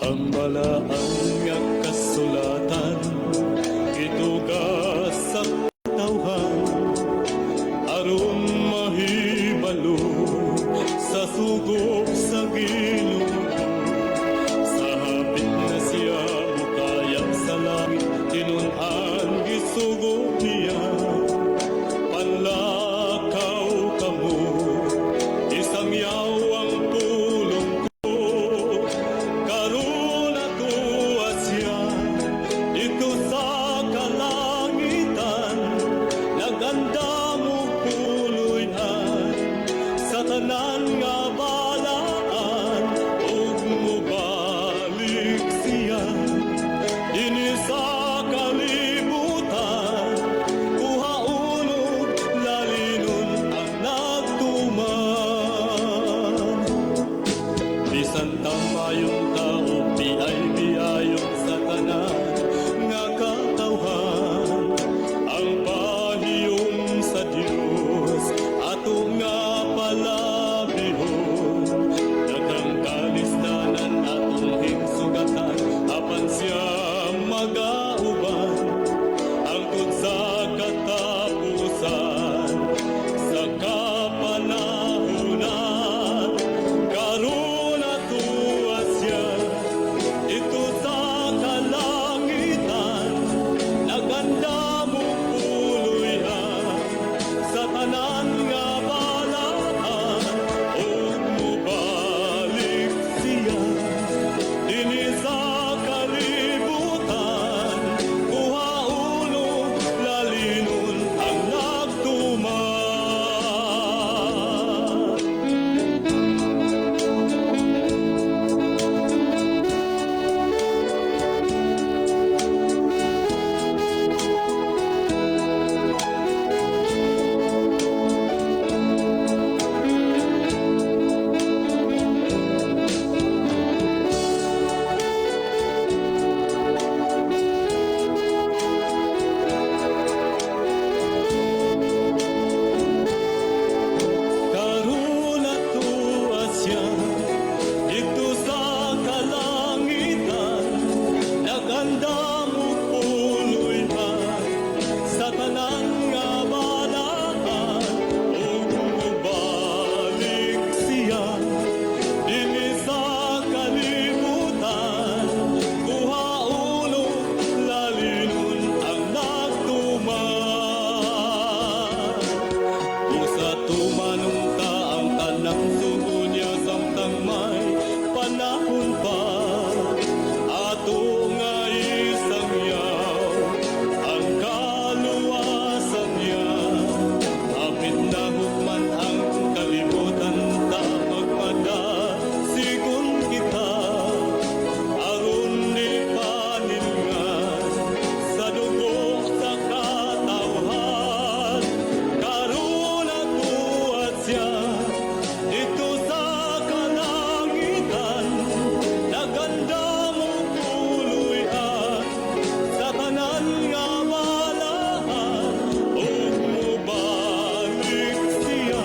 ang balaan nga kasulatan itugas sa tawhan aron mahibalo sa sugop sa Ginoo. Sa hapit na siya mukayang sa langit tinun-an gisugop niya panlakaw kamo isang yawang tulong ko karon atuwa siya dito sa kalangitan naganda mo puloy-an sa tanan nga balaan ug mubalik siya dinhi sa kalibutan kuhaunog lalinon ang nagtuman bisan tamayong tao biay-biyayong sa tanan nga katawhan ang pahiyom sa Dios ato nga palabihon daghang kalistanan atong higsugatan apan siya magauban angkod sa katapusan sa kapanahunan karon atuwa siya ito sa kalangitan naganda mo puloy-an sa tanan nga balaan ug mubalik siya dinhi sa kalibutan kuhaunog lalinon ang nagtuman. Karon atuwa siya dito sa kalangitan naganda mo puloy-an sa tanan nga balaan ug mubalik siya dinhi sa kalibutan kuhaunog lalinon ang nagtuman. Usa tumanong ta ang tanang sugo niya samtang may panahon pa ato nga isang yaw ang kaluwasan niya apit na hukman ang kalibutan ta magmadasigon kita aron di paningan sa dugo sa katawhan karon atuwa siya dito sa kalangitan naganda mo puloy-an sa tanan nga balaan ug mubalik siya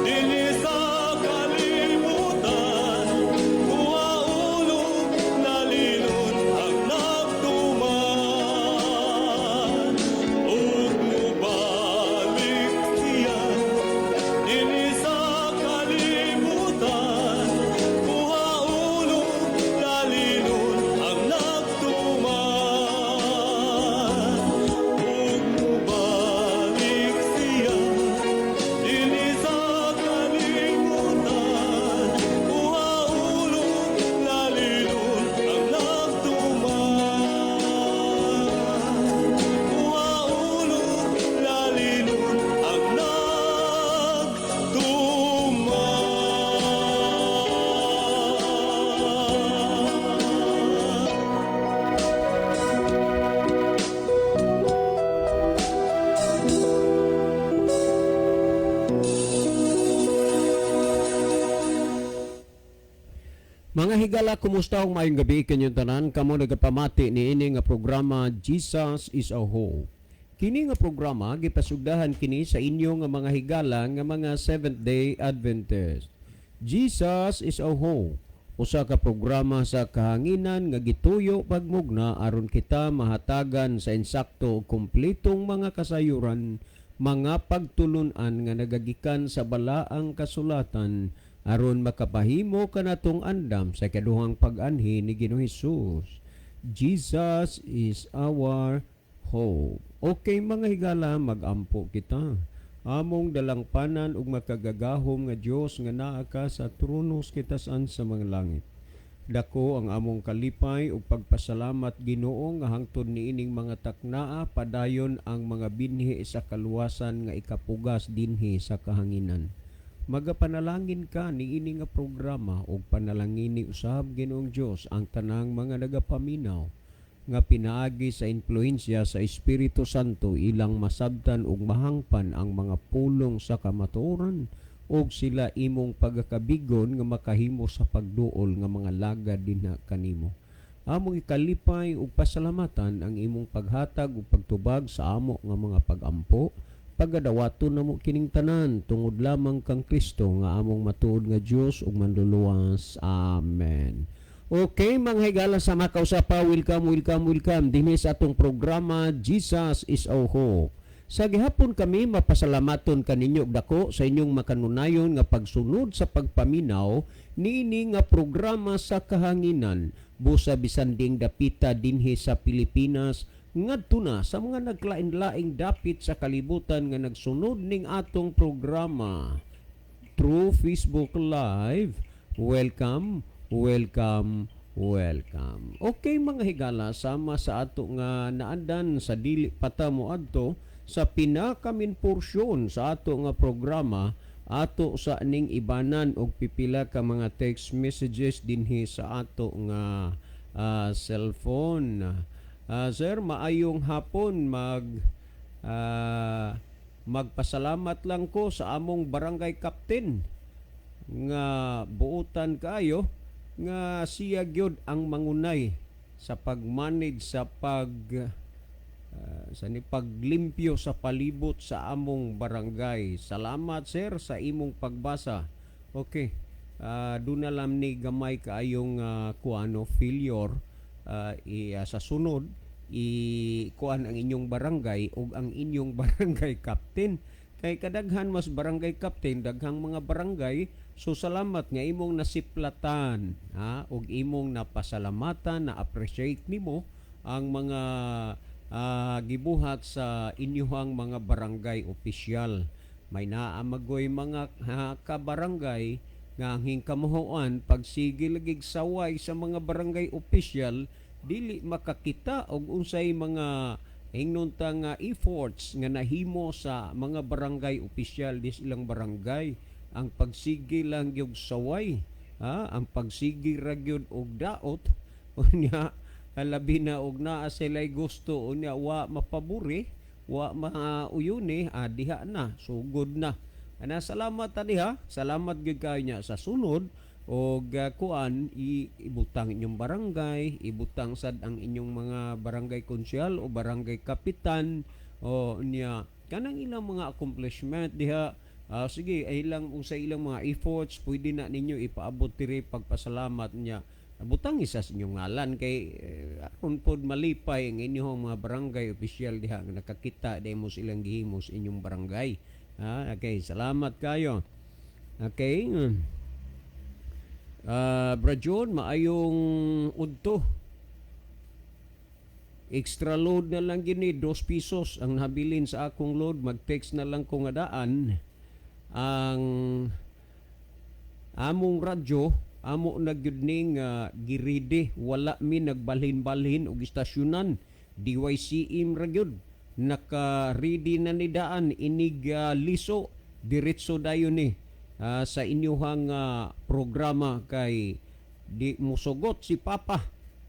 dinhi sa kalibutan kuhaunog lalinon ang nagtuman ug mubalik siya dinhi sa kalibutan kuhaunog lalinon ang nagtuman ug mubalik siya dinhi sa kalibutan kuhaunog lalinon ang nagtuman kuhaunog lalinon ang nagtuman. Mga higala, kumusta ang maayong gabi kanyang tanan? Kamo nagapamati ni ini nga programa Jesus is a Whole. Kini nga programa gipasugdahan kini sa inyo nga mga higala nga mga Seventh-day Adventist. Jesus is a Whole. usa ka programa sa kahanginan nga gituyo pagmugna aron kita mahatagan sa insakto ug kumpletong mga kasayuran, mga pagtulun-an nga nagagikan sa balaang kasulatan aron makapahimo kanatong andam sa ikaduhang pag-anhi ni Ginoong Hesus. Jesus is our hope. Okay mga higala, magampo kita. Among dalangpanan ug makagagahom nga Dios nga naa ka sa tronos kitasan sa mga langit. Dako ang among kalipay ug pagpasalamat Ginoo nga hangtod niining mga taknaa padayon ang mga binhi sa kaluwasan nga ikapugas dinhi sa kahanginan. Magapanalangin ka niini nga programa ug panalangini usab Ginoong Dios ang tanang mga nagapaminaw nga pinaagi sa impluensya sa Espiritu Santo ilang masabtan ug mahangpan ang mga pulong sa kamatuoran ug sila imong pagakabigon nga makahimo sa pagduol nga mga lagad dinha kanimo. Among ikalipay ug pasalamatan ang imong paghatag ug pagtubag sa amo nga mga pagampo. Pagadawaton namo kining tanan tungod lamang kang Kristo nga among matuod nga Dios ug manluluwas. Amen. Okay, mga higala sa makausapa, welcome dinhi sa atong programa Jesus is our hope. Sa gihapon kami mapasalamaton kaninyo og dako sa inyong makanunayon nga pagsunod sa pagpaminaw niini nga programa sa kahanginan busa bisan ding dapita dinhi sa Pilipinas ngadto na sa mga naglain-laing dapit sa kalibutan nga nagsunod ning atong programa through Facebook Live. Welcome. Okay mga higala, sama sa ato nga naandan sa dili pata mo adto sa pinakamin porsyon sa ato nga programa, ato sa ning ibanan og pipila ka mga text messages dinhi sa ato nga cellphone. Sir, maayong hapon. Magpasalamat lang ko sa among barangay captain nga buutan kaayo nga siya gyud ang mangunay sa pagmanage sa paglimpyo sa palibot sa among barangay. Salamat sir sa imong pagbasa. Okay. Doon na lang ni gamay kaayong failure sa sunod kuan ang inyong barangay o ang inyong barangay captain. Kay kadaghan mas barangay captain, daghang mga barangay, so salamat nga imong nasiplatan og imong napasalamatan, na appreciate nimo ang mga gibuhat sa inyong mga barangay opisyal. May naamagoy mga kabarangay nga ang hingkamuhoan pagsigil lagig saway sa mga barangay opisyal dili makakita og unsay mga hingnunta nga efforts nga nahimo sa mga barangay opisyal dis ilang barangay. Ang pagsigil lang gyud saway, ang pagsigil ra gyud og daot unya labi na og naa sila'y gusto unya wa mapaburi, wa mauyuni, diha na sugod na. Salamat diha, salamat gyud kayo nya sa sunod og ibutang inyong barangay, ibutang sad ang inyong mga barangay konsyal o barangay kapitan o niya kanang ilang mga accomplishment diha. Sige, ilang usay ilang mga efforts pwede na ninyo ipaabot diri pagpasalamat niya. Butang isa sa inyong ngalan kay aron pod malipay ang inyong mga barangay opisyal diha nga nakakita demos ilang gihimos inyong barangay. Okay, salamat kayo. Okay. Brajon, maayong udto. Extra load na lang gini, 2 pesos ang nabilin sa akong load. Mag-text na lang kung adaan. Ang among radyo, amo nagyudning giride, wala mi nagbalhin-balhin og istasyonan. DYCM ragyod. Naka-ready na ni daan, inig liso, diretso dayon ni. Sa inyong programa kay di musugot si Papa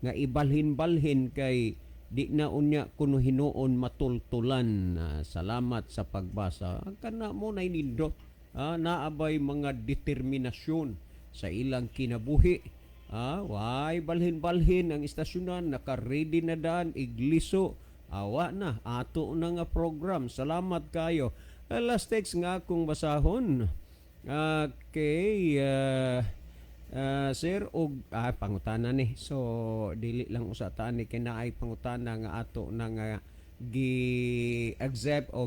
nga ibalhin-balhin kay di na unya kuno hinuon matultulan. Salamat sa pagbasa. Kana mo na inindot naabay mga determinasyon sa ilang kinabuhi. Why balhin-balhin ang istasyonan, naka-ready na daan, igliso. Awa na, ato na nga program. Salamat kayo. Last text nga akong basahon. Okay, Sir og pangutana ni. So dili lang usa ta ni kinaay pangutana nga ato nang gi-accept o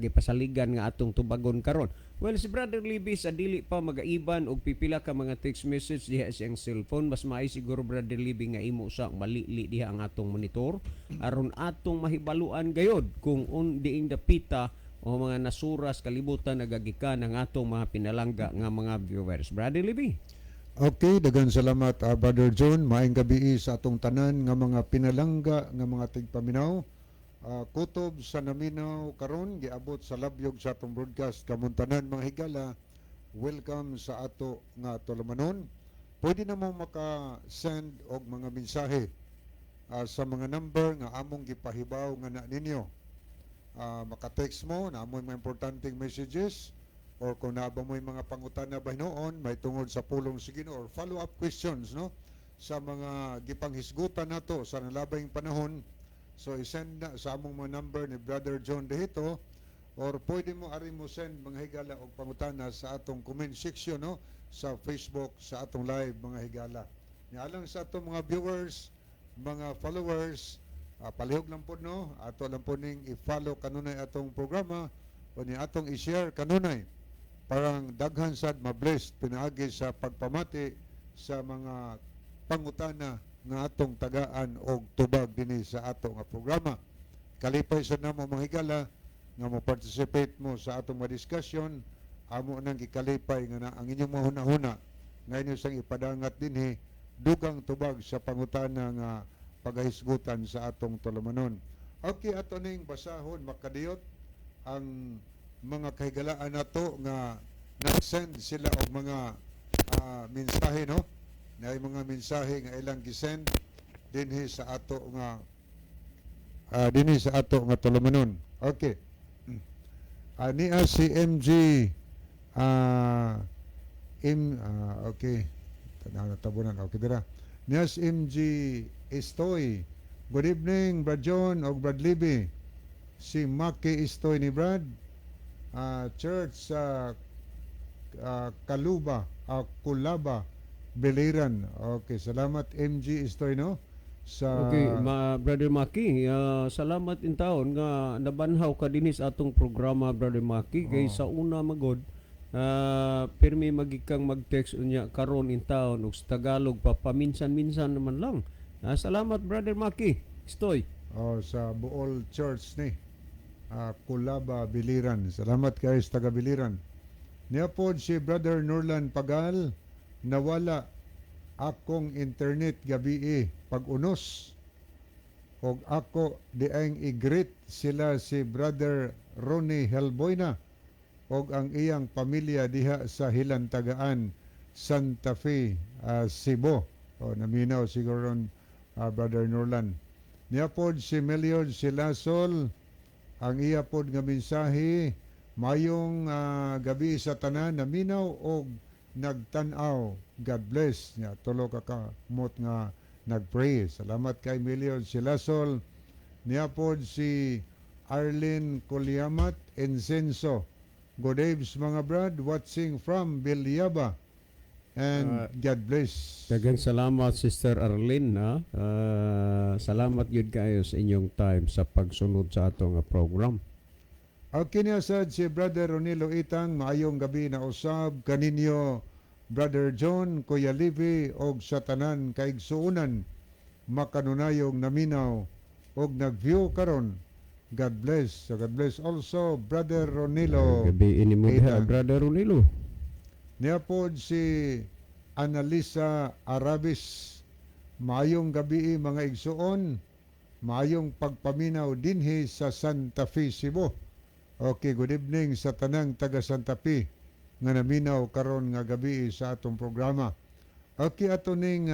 gipasaligan nga atong tubagon karon. Well, si Brother Libby sa dili pa magaiban og pipila ka mga text message diha sa iyang cellphone, mas maay siguro Brother Libby nga imo sa malili diha ang atong monitor aron atong mahibaluan gayod kung diing dapita o mga nasuras kalibutan nagagikan ang atong mga pinalangga nga mga viewers. Brother Libby. Okay, daghang salamat Brother John. Maayong gabi sa atong tanan nga mga pinalangga nga mga tigpaminaw. Kutob sa naminaw karon giabot sa labyog sa atong broadcast kamong tanan mga higala. Welcome sa ato nga tulumanon. Pwede na mo maka-send og mga mensahe sa mga number nga among gipahibaw nga na ninyo. Maka-text mo na among mga importanteng messages, or kung naaba mo yung mga pangutana ba noon, may tungod sa pulong sa Ginoo or follow-up questions, no? Sa mga gipanghisgutan nato sa nalabing panahon. So, isend na sa among mga number ni Brother John Dehito, or pwede mo ari mo send mga higala o pangutana sa atong comment section, no? Sa Facebook, sa atong live mga higala. Alang sa atong mga viewers, mga followers, palihog lang po, no? Ato lang po ning i-follow kanunay atong programa o ni atong i-share kanunay. Parang daghan sad mablessed pinaagi sa pagpamati sa mga pangutana nga atong tagaan og tubag dinhi sa ato nga programa. Kalipay sa namo mga higala nga mo participate mo sa atong mga discussion, amo nang gikalipay nga na ang inyong mahuna-huna nga inyo sang ipadangat dinhi dugang tubag sa pangutana nga pagahisgutan sa atong tulumanon. Okay, ato ning basahon makadiyot ang mga kahigalaan nato nga nag-send sila og mga mensahe, no? Na mga mensahe nga ilang gisend dinhi sa ato nga tulumanon. Okay. Niya si MG okay. Tabunan okay dira. Niya si MG Estoy. Good evening Brad John og Brad Libby. Si Maki Estoy ni Brad. Church sa Kulaba, Biliran. Okay, salamat MG Estoy, no? Okay, Brother Maki, salamat in taon nga nabanhaw ka dinhi sa atong programa Brother Maki kay sa una magod pirmi magikang mag-text unya karon in taon ug sa Tagalog pa paminsan-minsan naman lang. Salamat Brother Maki Estoy. Sa Bool Church ni Kulaba, Biliran. Salamat kayo sa taga Biliran. Niapod si Brother Norlan Pagal, nawala akong internet gabi pag-unos. Og ako diang i-greet sila si Brother Ronnie Helboyna og ang iyang pamilya diha sa Hilantagaan, Santa Fe, Cebu. Naminaw siguro Brother Norlan. Niapod si Meliod Silasol, ang iya pod nga mensahe, mayong gabi sa tanan, naminaw og nagtan-aw. God bless. Tulo ka kamot nga nagpray. Salamat kay Meliod Silasol. Niya pod si Arlene Colyamat Encenso. Good eves mga brad, watching from Bilyaba. And God bless. Daghang salamat Sister Arlene na. Salamat yun kayo sa inyong time sa pagsunod sa atong program. Okay niya sad si Brother Ronilo Itang, maayong gabi na usab kaninyo Brother John, Kuya Libby og sa tanan kaigsuunan makanunayong naminaw og nag-view karon. God bless. So God bless also Brother Ronilo. Gabi ini mo diha Brother Ronilo. Niya po si Analisa Arabis. Maayong gabi mga igsuon. Maayong pagpaminaw dinhi sa Santa Fe, Cebu. Okay, good evening sa tanang taga Santa Fe nga naminaw karon nga gabi sa atong programa. Okay, ato ning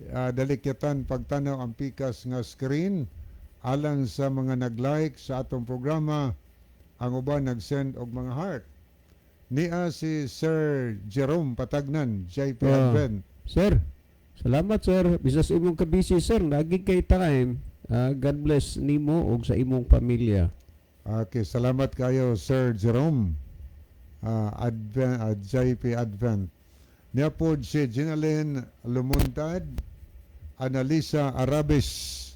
dalikyatan pagtanaw ang pikas nga screen alang sa mga nag-like sa atong programa. Ang uban nag-send og mga heart. Niya si Sir Jerome Patagnan, JP Advent. Sir, salamat sir. Bisas imong kabisi sir, lagi kay time. God bless nimo og sa imong pamilya. Okay, salamat kayo Sir Jerome. JP Advent. Niapod si Ginalyn Lumuntad, Analisa Arabes,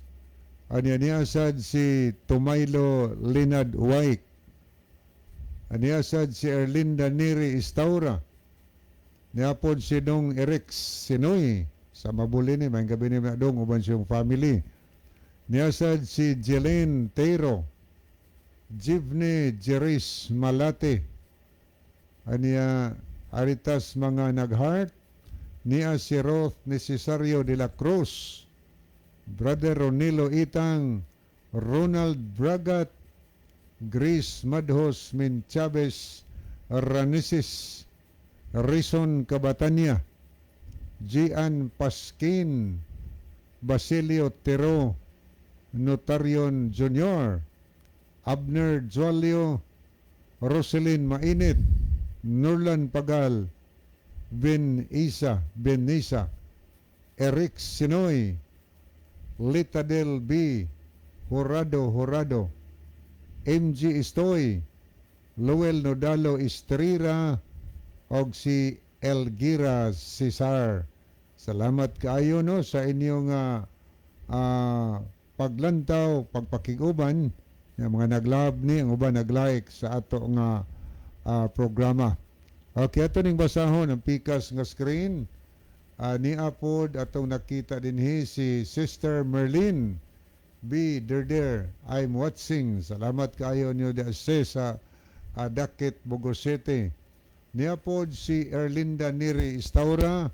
aniasad si Tumaylo Linad Waik, aniasad si Erlinda Neri Istaura, niapod si Dong Eric Sinoy, sa Mabulini, may gabi ni Dong, uban siyang family. Niasad si Jelaine Teiro, Jivne Jeris Malate, aniya aritas mga nag-heart, niya si Roth Necesario de la Cruz, Brother Ronilo Itang, Ronald Bragat, Grace Madhos Min Chavez Ranisis, Rison Cabatanya, Gian Paskin, Basilio Tero Notarion Jr., Abner Jualio, Roselyn Mainit, Nurlan Pagal, Ben Nisa, Eric Sinoy, Litadel B, Horado, MG Istoy, Lowell Nodalo Estrira, og si Elgira Cesar. Salamat kaayo no sa inyong paglantaw, pagpakiguban, yung mga naglab ni, ang uban nag-like sa ato nga programa. Okay, ato ning basahon ang pikas nga screen. Ni apod atong nakita dinhi si Sister Merlin B. Derder. I'm watching. Salamat kaayo niyo di sa Dakit, Bogor City. Ni apod si Erlinda Neri Istaura.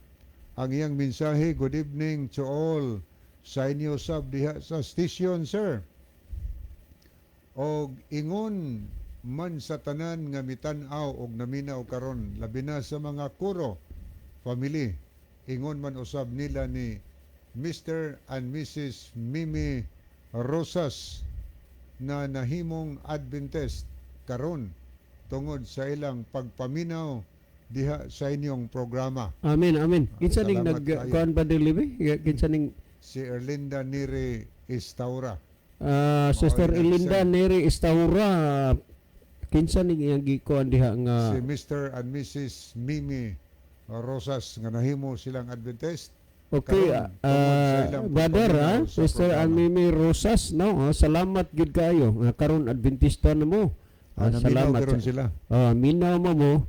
Ang iyang mensahe, good evening to all sa inyo sab diha sa station, sir. Og ingon man sa tanan nga mitan-aw og naminaw karon, labi na sa mga Kuro family, ingon man usab nila ni Mr. and Mrs. Mimi Rosas na nahimong Adventist karon tungod sa ilang pagpaminaw diha sa inyong programa. Amen, amen. Kinsa ning Salamat nagkuan ba dili? Kinsa ning Si Erlinda Neri Istaura. Sister Mao Elinda yan, Neri Istaura, kinsa ning iyang gikuan diha nga si Mr. and Mrs. Mimi Rosas nga nahimo silang Adventist. okay, Karon, tungod sa ilang brother, pagpaminaw sa Sister programa. Mimi Rosas, no? Salamat gid kayo. Karon Adventista na mo. Naminaw Salamat. karon sila. Minaw mo.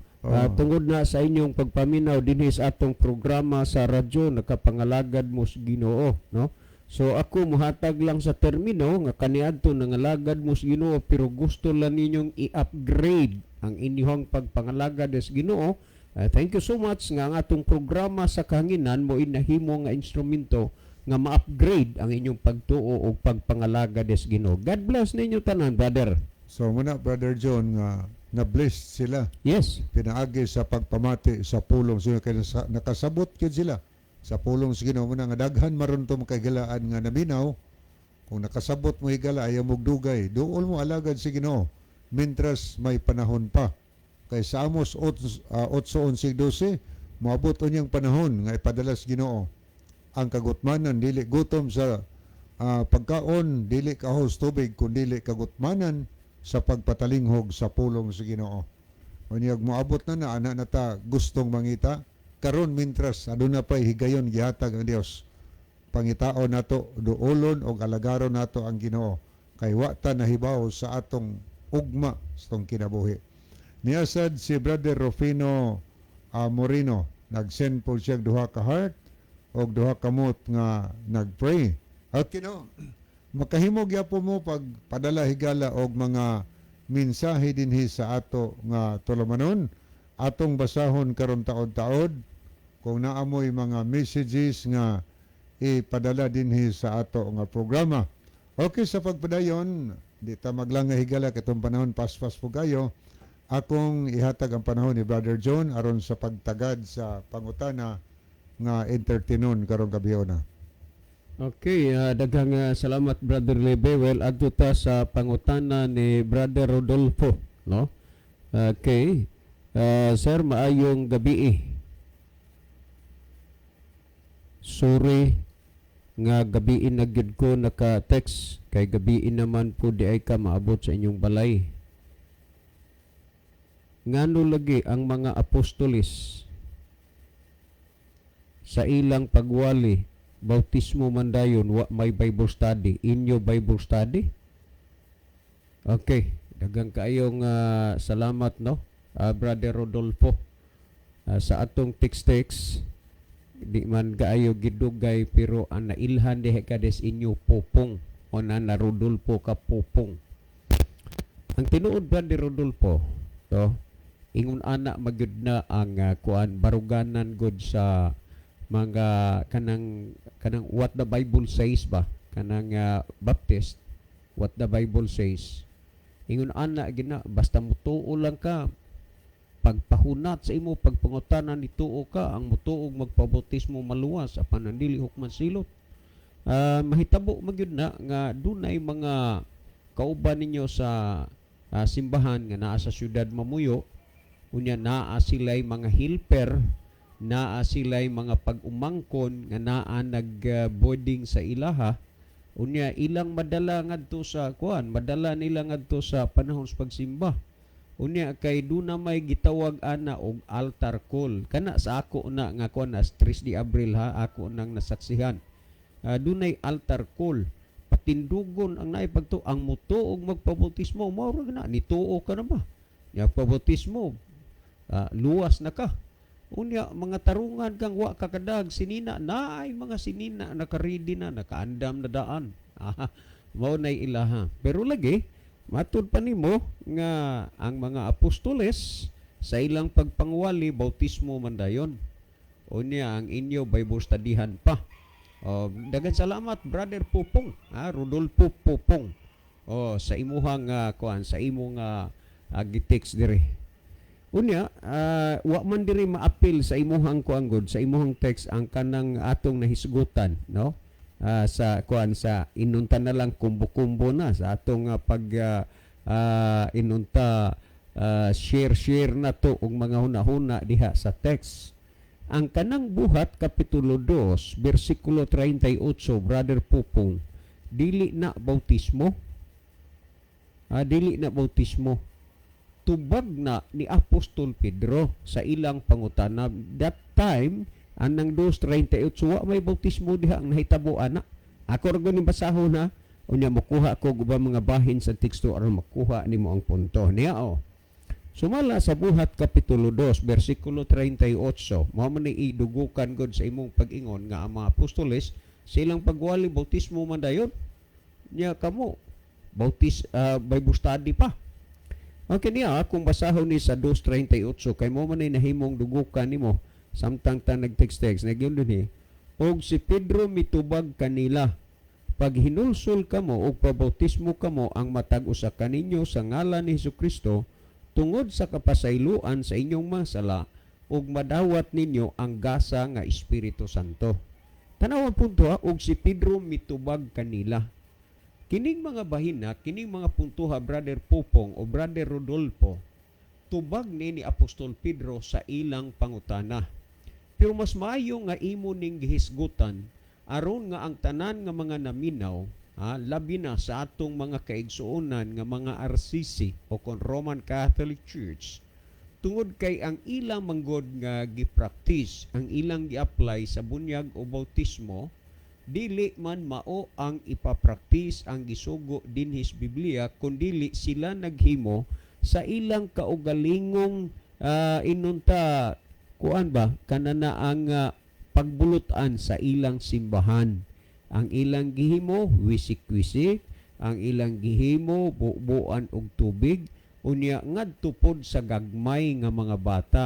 Tungod na sa inyong pagpaminaw dinhi sa atong programa sa radyo, nakapangalagad mo sa Ginoo, no? So ako muhatag lang sa termino nga kaniadto nangalagad mo sa Ginoo, pero gusto lang ninyong i-upgrade ang inyong pagpangalagad sa Ginoo. Thank you so much nga ang atong programa sa kahanginan mo inahimo nga instrumento nga ma-upgrade ang inyong pagtuo o pagpangalagad sa Ginoo. God bless ninyo tanan, brother. So muna, Brother John, nga na-blessed sila. Yes. Pinaagi sa pagpamati sa pulong. So, nakasabot yun sila sa pulong sa Ginoo. Muna nga daghan maron to makagilaan nga naminaw. Kung nakasabot mo higala, ayaw mo dugay. Dool mo alagad sa Ginoo. Mintras may panahon pa. Kay sa Amos 8:11-12, moabot unyang panahon nga ipadala sa Ginoo. Ang kagutmanan, dili gutom sa pagkaon, dili kahos tubig, kung dili kagutmanan sa pagpatalinghog sa pulong sa Ginoo. Unyag moabot na ana nata gustong mangita karon mintras aduna pay higayon gihatag ang Dios. Pangitaon nato duolon og alagaron nato ang Ginoo kay wa ta nahibaw sa atong ugma sa atong kinabuhi. Niasad si Brother Rufino Moreno, nag-send po siya duha ka heart og duha ka mot nga nag-pray. At Ginoo, makahimog yapo mo pagpadala higala og mga mensahe dinhi sa ato nga tulumanon, atong basahon karon taod-taod kung naamoy mga messages nga ipadala dinhi sa ato nga programa. Okay, sa pagpadayon, di ta maglangay higala katong panahon pas-pas po kayo. Akong ihatag ang panahon ni Brother John aron sa pagtagad sa pangutana nga entertainon karong gabihon na. Okay, daghang salamat Brother Lebe. Well, adto ta sa pangutana ni Brother Rodolfo, no? Okay. Sir, maayong gabi. Sorry nga gabiin na gyud ko naka-text kay gabiin naman po di ay ka maabot sa inyong balay. Ngano lagi ang mga apostolis sa ilang pagwali bautismo man dayon wa may Bible study, inyo Bible study. Okay, daghang kaayong salamat no, Brother Rodolfo. Sa atong text di man kaayo gidugay pero ang nailhan diha kades inyo popong o na Rodolfo ka popong. Ang tinuod Brother Rodolfo to ingon ana magyud na ang kuan baruganan god sa mga kanang what the Bible says ba kanang Baptist, what the Bible says. Ingon ana gina basta mutuo lang ka, pagpahunat sa imo pagpangutanan ni tuo ka, ang mutuog magpabautismo maluwas apan ang dili hukman silot. Mahitabo magyud na nga dunay mga kauban ninyo sa simbahan nga naa sa syudad Mamuyo, unya naa sila'y mga helper, naa sila'y mga pag-umangkon nga naa nag-boarding sa ilaha, unya ilang madala ngadto sa kuan, madala nila ngadto sa panahon sa pagsimba. Unya kay duna may gitawag ana og altar call. Kana sa ako na nga kuan na 3 de Abril ha, ako nang nasaksihan. Dunay altar call. Patindugon ang naipagto ang mutuog magpabautismo, mao na nituo ka na ba? Ya pabautismo. Luwas na ka. Unya mga tarungan kang wa kakadag sinina, naay mga sinina nakaridi na, nakaandam na daan. Mao nay ilaha. Pero lagi matud pa nimo nga ang mga apostoles sa ilang pagpangwali bautismo man dayon. Unya ang inyo Bible studyhan pa. Dagan salamat Brother Pupong, Rodolfo Pupong. Sa imuhang kuan, sa imong gitext dire. Unya wa man diri maapil sa imuhang kuan god, sa imuhang text ang kanang atong nahisgutan, no? Sa kuan sa inunta na lang kumbo-kumbo na sa atong inunta share na to og mga hunahuna diha sa text. Ang kanang buhat kapitulo 2 bersikulo 38 Brother Pupong, dili na bautismo. Dili na bautismo. Tubag na ni Apostol Pedro sa ilang pangutana that time. Anang 2:38 wa may bautismo diha ang nahitabo ana. Ako ra gani basahon na unya makuha ko ubang mga bahin sa teksto aron makuha nimo ang punto niya Sumala sa buhat kapitulo 2 bersikulo 38 mao man ni idugukan gud sa imong pag-ingon nga ang mga apostoles silang pagwali bautismo man dayon. Nya kamo Bible study pa. Okay niya kung basahon ni sa 2:38 kay mo man ni nahimong dugukan nimo samtang ta nag-text nagyon dinhi og si Pedro mitubag kanila pag hinulsol kamo og pabautismo kamo ang matag usa kaninyo sa ngalan ni Hesukristo tungod sa kapasayloan sa inyong mga sala ug madawat ninyo ang gasa nga Espiritu Santo. Tanawan punto og si Pedro mitubag kanila. Kining mga bahina, kining mga punto Brother Pupong o Brother Rodolfo, tubag ni Apostol Pedro sa ilang pangutana. Pero mas maayo nga imo ning gihisgutan aron nga ang tanan nga mga naminaw, labi na sa atong mga kaigsuonan nga mga RCC o kon Roman Catholic Church, tungod kay ang ilang manggod nga gipractice, ang ilang gi-apply sa bunyag o bautismo, dili man mao ang ipapraktis ang gisugo dinhis Biblia, kundili sila naghimo sa ilang kaugalingong inunta kuan ba kanana ang pagbulutan sa ilang simbahan. Ang ilang gihimo wisik-wisik, ang ilang gihimo buuan og tubig, unya ngadto pod sa gagmay nga mga bata,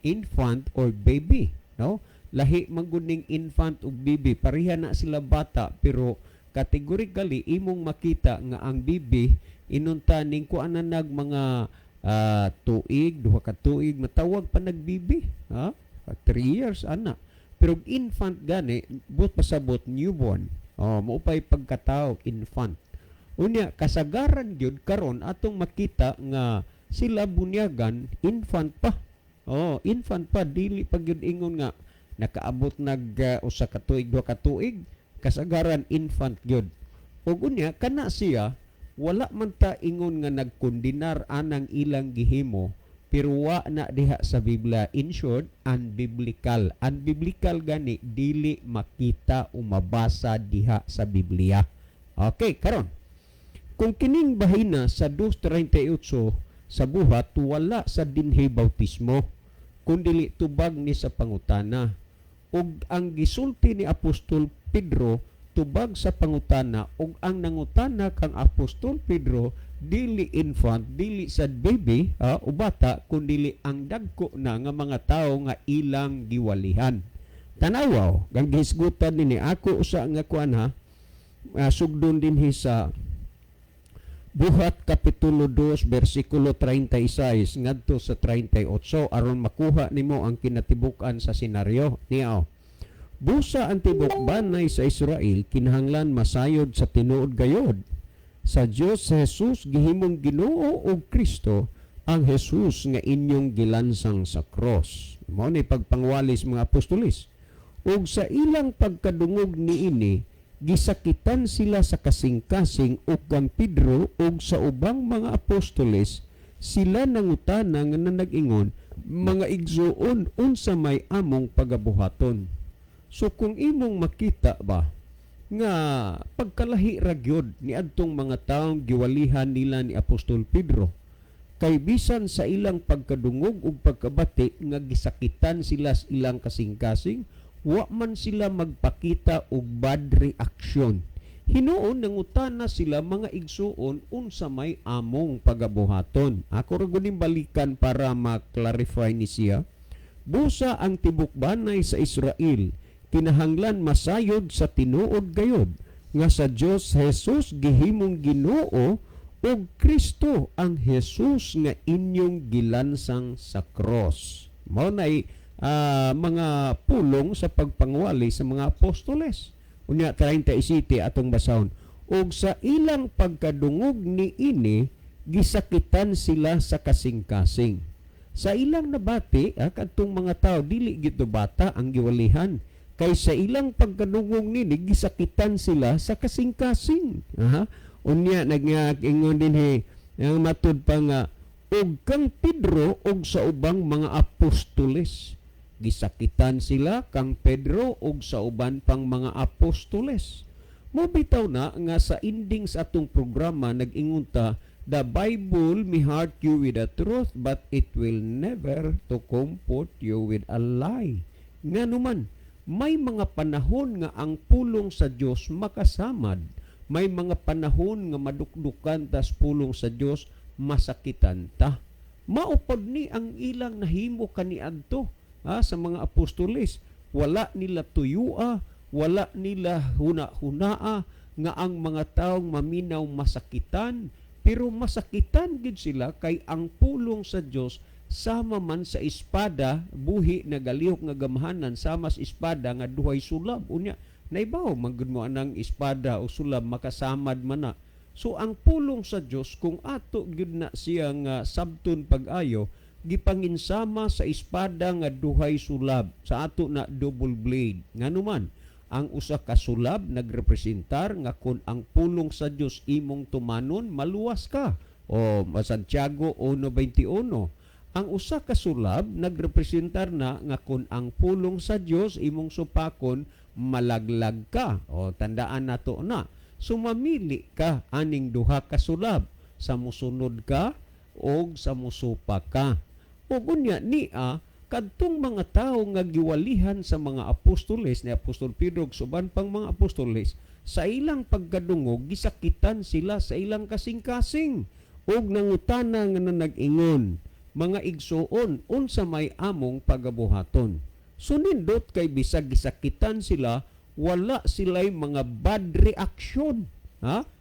infant or baby, no? Lahi man gud ning infant ug baby, pareha na sila bata pero categorically imong makita nga ang baby inunta ning kuanan nag mga tuig, 2 ka tuig, matawag pa nagbibi. 3 years, ana. Pero infant gani, but pasabot newborn. Maupay pagkatao, infant. Unya, kasagaran yun, karon atong makita nga sila bunyagan, infant pa. Infant pa, dili pag yun ingon nga, nakaabot usa ka tuig, 2 ka tuig, kasagaran infant yun. Ug unya, kana siya, wala man ta ingon nga nagkondinar anang ilang gihimo pero wa na diha sa Biblia. In short, unbiblical. Unbiblical gani dili makita o mabasa diha sa Biblia. Okay, karon. Kung kining bahina sa 2:38 sa buhat wala sa dinhi bautismo, kundi tubag ni sa pangutana. Ug ang gisulti ni Apostol Pedro tubag sa pangutana, ug ang nangutana kang Apostol Pedro dili infant, dili sad baby o bata, kundi ang dagko na nga mga tao nga ilang giwalihan. Tanawaw, gang gihisgutan nini ako usa nga kuan sugdon dinhi sa Buhat Kapitulo 2 versikulo 36 ngadto sa 38 aron makuha nimo ang kinatibuk-an sa senaryo niya. Busa ang tibok banay sa Israel kinahanglan masayod sa tinuod gayod. Sa Dios sa Jesus gihimong Ginoo og Kristo ang Jesus nga inyong gilansang sa cross. Mao ni pagpangwalis mga apostolis. Ug sa ilang pagkadungog niini gisakitan sila sa kasing-kasing ug kang Pedro ug sa ubang mga apostoles sila nangutana nga nag-ingon, mga igsuon unsa may among pagabuhaton. So kung imong makita ba nga pagkalahi ra gyud ni adtong mga taong giwalihan nila ni Apostol Pedro, kay bisan sa ilang pagkadungog ug pagkabati nga gisakitan sila sa ilang kasing-kasing, wa man sila magpakita og bad reaction. Hinuon nangutana sila mga igsuon unsa may among pagabuhaton. Ako ra guning balikan para ma-clarify ni siya. Busa ang tibok banay sa Israel kinahanglan masayod sa tinuod gayod nga sa Dios Jesus gihimong Ginoo ug Kristo ang Jesus nga inyong gilansang sa cross. Mao nay mga pulong sa pagpangwali sa mga apostoles. Unya 37 atong basahon. Og sa ilang pagkadungog ni ini gisakitan sila sa kasing-kasing. Sa ilang nabati kadtong mga tao dili gid bata ang giwalihan, kay sa ilang pagkadungog nini gisakitan sila sa kasing-kasing. Unya nag-ingon dinhi ang matud pa nga og kang Pedro og sa ubang mga apostoles. Gisakitan sila kang Pedro ug sa uban pang mga apostoles. Mobitaw na nga sa ending sa atong programa nag-ingon ta, the Bible may hurt you with the truth but it will never to comfort you with a lie. Nga naman, may mga panahon nga ang pulong sa Dios makasamad. May mga panahon nga madukdukan tas pulong sa Dios masakitan ta. Maupod ni ang ilang nahimo kaniadto sa mga apostoles. Wala nila tuyua, wala nila huna-hunaa nga ang mga taong maminaw masakitan, pero masakitan gid sila kay ang pulong sa Dios sama man sa espada, buhi na galihok nga gamhanan sama sa espada nga duhay sulab. Unya naibaw manggod mo anang espada o sulab makasamad man na. So ang pulong sa Dios kung ato gyud na siya nga sabton pag-ayo gipanginsama sa espada nga duhay sulab, sa ato na double blade. Nganuman ang usa ka sulab nagrepresentar nga kun ang pulong sa Dios imong tumanon maluwas ka. O Santiago 1:21. Ang usa ka sulab nagrepresentar na nga kun ang pulong sa Dios imong supakon malaglag ka. O tandaan nato na. Sumamili ka aning duha ka sulab, sa musunod ka o sa musupa ka. O gunya niya kadtong mga tao nga giwalihan sa mga apostoles ni Apostol Pedro ug suban pang mga apostoles, sa ilang pagkadungog gisakitan sila sa ilang kasing-kasing ug nangutana nga nag-ingon, mga igsuon unsa may among pagabuhaton. So nindot kay bisag gisakitan sila, wala sila'y mga bad reaction.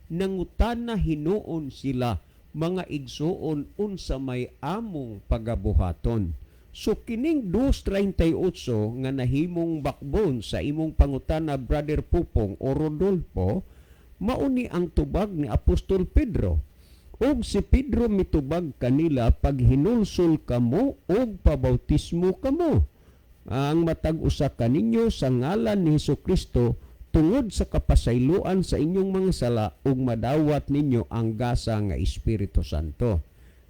Nangutana hinuon sila, mga igsuon unsa may among pagabuhaton. So kining 2:38 nga nahimong backbone sa imong pangutana Brother Pupong o Rodolfo, mauni ang tubag ni Apostol Pedro. Og si Pedro mitubag kanila pag hinulsol kamo og pabautismo kamo. Ang matag usa kaninyo sa ngalan ni Hesukristo tungod sa kapasayloan sa inyong mga sala ug madawat ninyo ang gasa nga Espiritu Santo.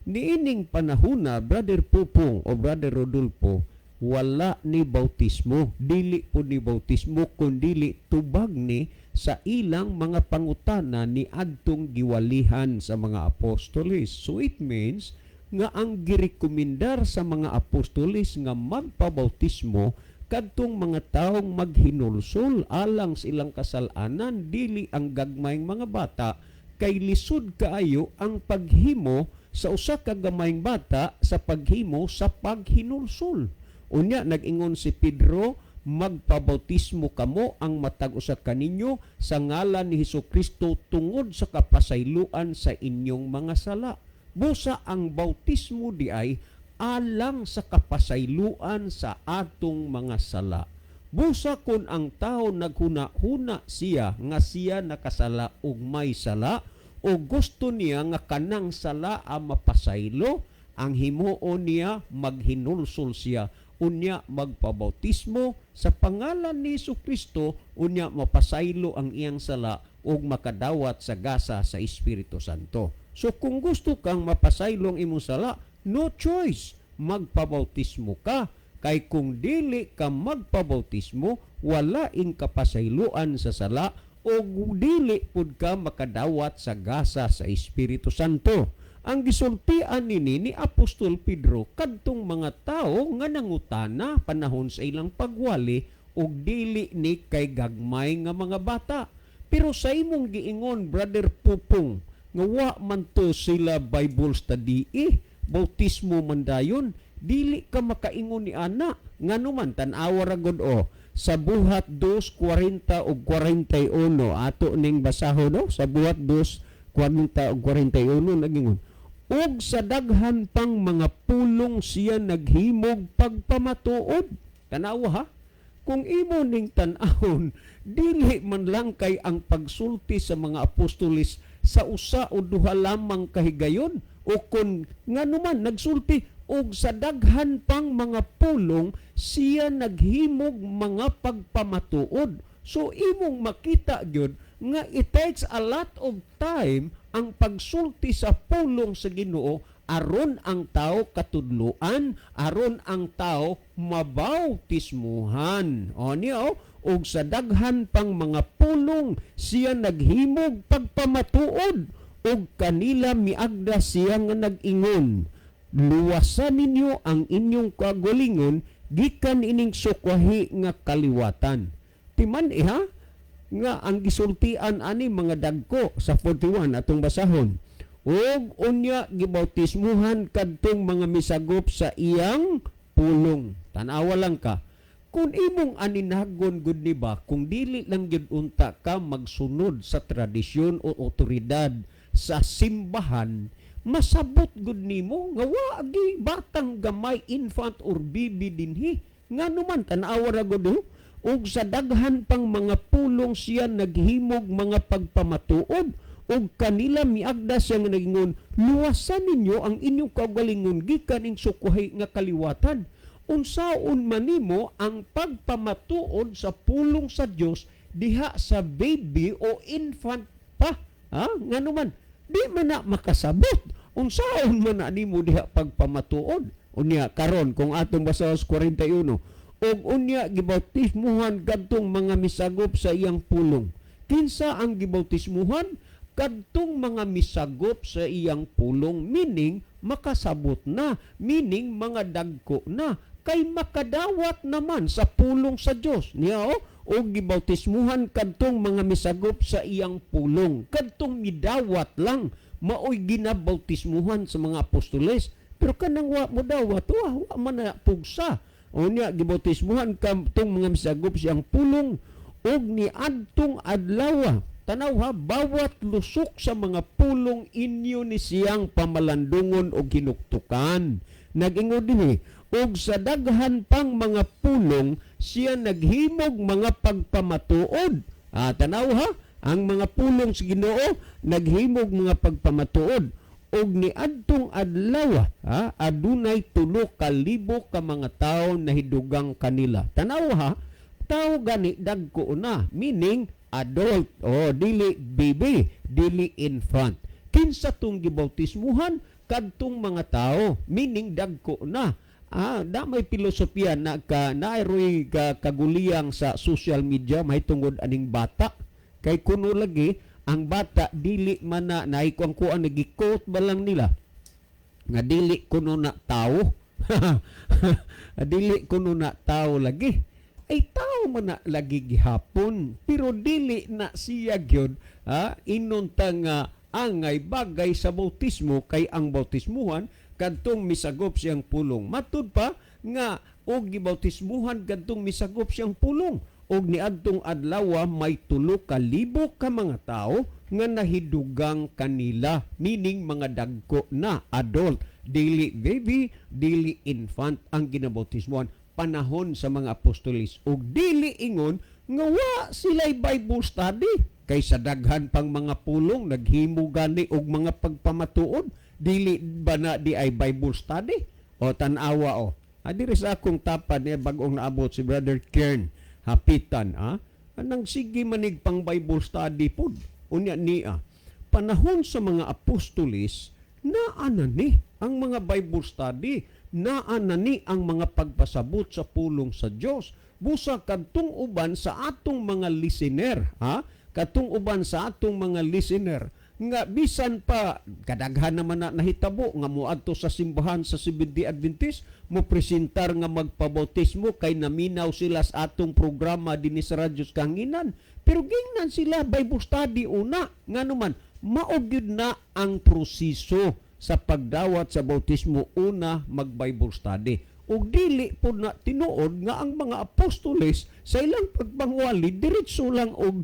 niining panahon na Brother Pupong o Brother Rodolfo, wala ni bautismo, dili po ni bautismo kundili tubag ni sa ilang mga pangutana ni adtong giwalihan sa mga apostoles. So it means nga ang girekomendar sa mga apostoles nga magpabautismo kadtong mga taong maghinulsol alang sa ilang kasalanan, dili ang gagmayng mga bata, kay lisod kaayo ang paghimo sa usa ka gamayng bata sa paghimo sa paghinulsol. Unya nag-ingon si Pedro, magpabautismo kamo ang matag usa kaninyo sa ngalan ni Hesukristo tungod sa kapasayloan sa inyong mga sala. Busa ang bautismo di ay alang sa kapasayloan sa atong mga sala. Busa kun ang tao naghuna-huna siya nga siya nakasala og may sala o gusto niya nga kanang sala ang mapasaylo, ang himuon niya maghinulsol siya, unya magpabautismo sa pangalan ni Jesucristo, unya mapasaylo ang iyang sala ug makadawat sa gasa sa Espiritu Santo. So kung gusto kang mapasaylo ang imong sala, no choice, magpabautismo ka. Kay kung dili ka magpabautismo, wala ing kapasayloan sa sala o dili pud ka makadawat sa gasa sa Espiritu Santo. Ang gisultian ni Apostol Pedro kadtong mga tao nga nangutana panahon sa ilang pagwali og dili ni kay gagmay nga mga bata. Pero sa imong giingon, Brother Pupong, nga wa man to sila Bible study bautismo man dayon, dili ka makaingon ni ana. Nganuman tan-awa ra gud sa buhat 2:40 ug 41 ato ning basahon sa buhat 2:40 ug 41 nagingon, ug sa daghan pang mga pulong siya naghimog pagpamatuod. Tanawa ha, kung imo ning tan-ahon, dili man lang kay ang pagsulti sa mga apostoles sa usa o duha lamang kahigayon, o kun nganuman nagsulti og sa daghan pang mga pulong siya naghimog mga pagpamatuod. So imong makita gyud nga it takes a lot of time ang pagsulti sa pulong sa Ginoo aron ang tao katudloan, aron ang tao mabautismuhan. O niyo, og sa daghan pang mga pulong siya naghimog pagpamatuod, og kanila miagda siya nga nag-ingon, luwasan ninyo ang inyong kagalingon gikan ining sukwahi nga kaliwatan. Timan iha nga ang gisultian ani mga dagko sa 41 atong basahon. Og unya gibautismuhan kadtong mga misagop sa iyang pulong. Tanawa lang ka. Kung imong aninagon gud ni ba, kung dili lang gyud unta ka magsunod sa tradisyon o otoridad sa simbahan, masabot gud nimo nga wa agi batang gamay, infant or baby dinhi. Nganuman tanawa ra gud ug sa daghan pang mga pulong siya naghimog mga pagpamatuod, ug kanila miagda siya nga nagingon, luwasan ninyo ang inyong kaugalingon gikan ing sukwahi nga kaliwatan. Unsaon man nimo ang pagpamatuod sa pulong sa Dios diha sa baby o infant pa, nganuman di man na makasabot. Unsaon man na nimo diha pagpamatuod. Unya karon kung atong basa sa 41, og unya gibautismuhan kadtong mga misagop sa iyang pulong. Kinsa ang gibautismuhan? Kadtong mga misagop sa iyang pulong, meaning makasabot na, meaning mga dagko na, kay makadawat naman sa pulong sa Dios niya o gibautismuhan kadtong mga misagop sa iyang pulong. Kadtong midawat lang maoy ginabautismuhan sa mga apostoles, pero kanang wa mo dawat wa man na pugsa. O niya, gibautismuhan kadtong mga misagop sa iyang pulong og niadtong adlaw. Tanaw ha, bawat lusok sa mga pulong inyo ni siyang pamalandungon o ginuktukan. Nag-ingod din og sa daghan pang mga pulong siya naghimog mga pagpamatuod. Tanaw ha, ang mga pulong sa Ginoo naghimog mga pagpamatuod. Og niadtong adlaw adunay 3,000 ka mga tawo na hidugang kanila. Tanaw ha, tao gani dagko na, meaning adult, dili baby, dili infant. Kinsa tong gibautismuhan kadtong mga tao, meaning dagko na. Damay filosofiya na nairoy kaguliyang sa social media may tungod aning bata. Kay kuno lagi ang bata dili man na naikuang nagikot ba lang nila nga dili kuno na tao. Dili kuno na tao lagi. Ay tao man na lagi gihapon pero dili na siya gyud inuntang angay bagay sa bautismo kay ang bautismuhan kadtong misagop siyang pulong. Matud pa nga og gibautismuhan kadtong misagop siyang pulong og niadtong adlaw may 3,000 ka mga tao nga nahidugang kanila, meaning mga dagko na adult, dili baby, dili infant ang ginabautismuhan panahon sa mga apostolis ug dili ingon nga wa sila'y Bible study kay sa daghan pang mga pulong naghimo gani og mga pagpamatuod. Dili ba na di ay Bible study? O tanawa Adiri sa akong tapad niya bagong naabot si Brother Kern Hapitan anang sige manig pang Bible study pod. Unya niya panahon sa mga apostolis naa na ni ang mga Bible study, naa na ni ang mga pagpasabot sa pulong sa Dios. Busa kadtong uban sa atong mga listener, kadtong uban sa atong mga listener nga bisan pa kadaghan naman na nahitabo nga moadto sa simbahan sa Seventh-day Adventist mo presentar nga magpabautismo kay naminaw sila sa atong programa dinhi sa Radyo Kanginan pero gingnan sila Bible study una nga naman maog gyud na ang proseso sa pagdawat sa bautismo una mag Bible study ug dili pod na tinuod nga ang mga apostoles sa ilang pagpangwali diretso lang og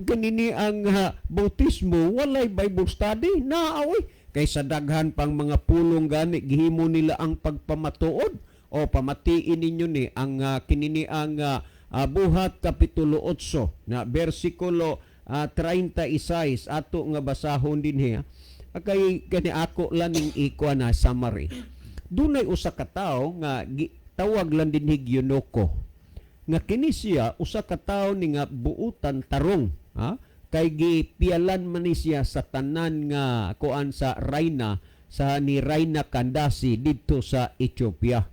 kanini ang bautismo walay Bible study naaoy kay sa daghan pang mga pulong gani gihimo nila ang pagpamatuod o pamatiin ninyo ni ang kinini ang Buhat kapitulo 8 na bersikulo 36 ato nga basahon dinhi kay kani ako lang ning ikuan na summary. Dunay usa ka tawo nga tawag lang dinhi Yunoko. Nga kini siya usa ka tawo ni nga buutan tarong, kay gipialan man ni siya sa tanan nga kuan sa Rayna sa ni Rayna Kandasi didto sa Ethiopia.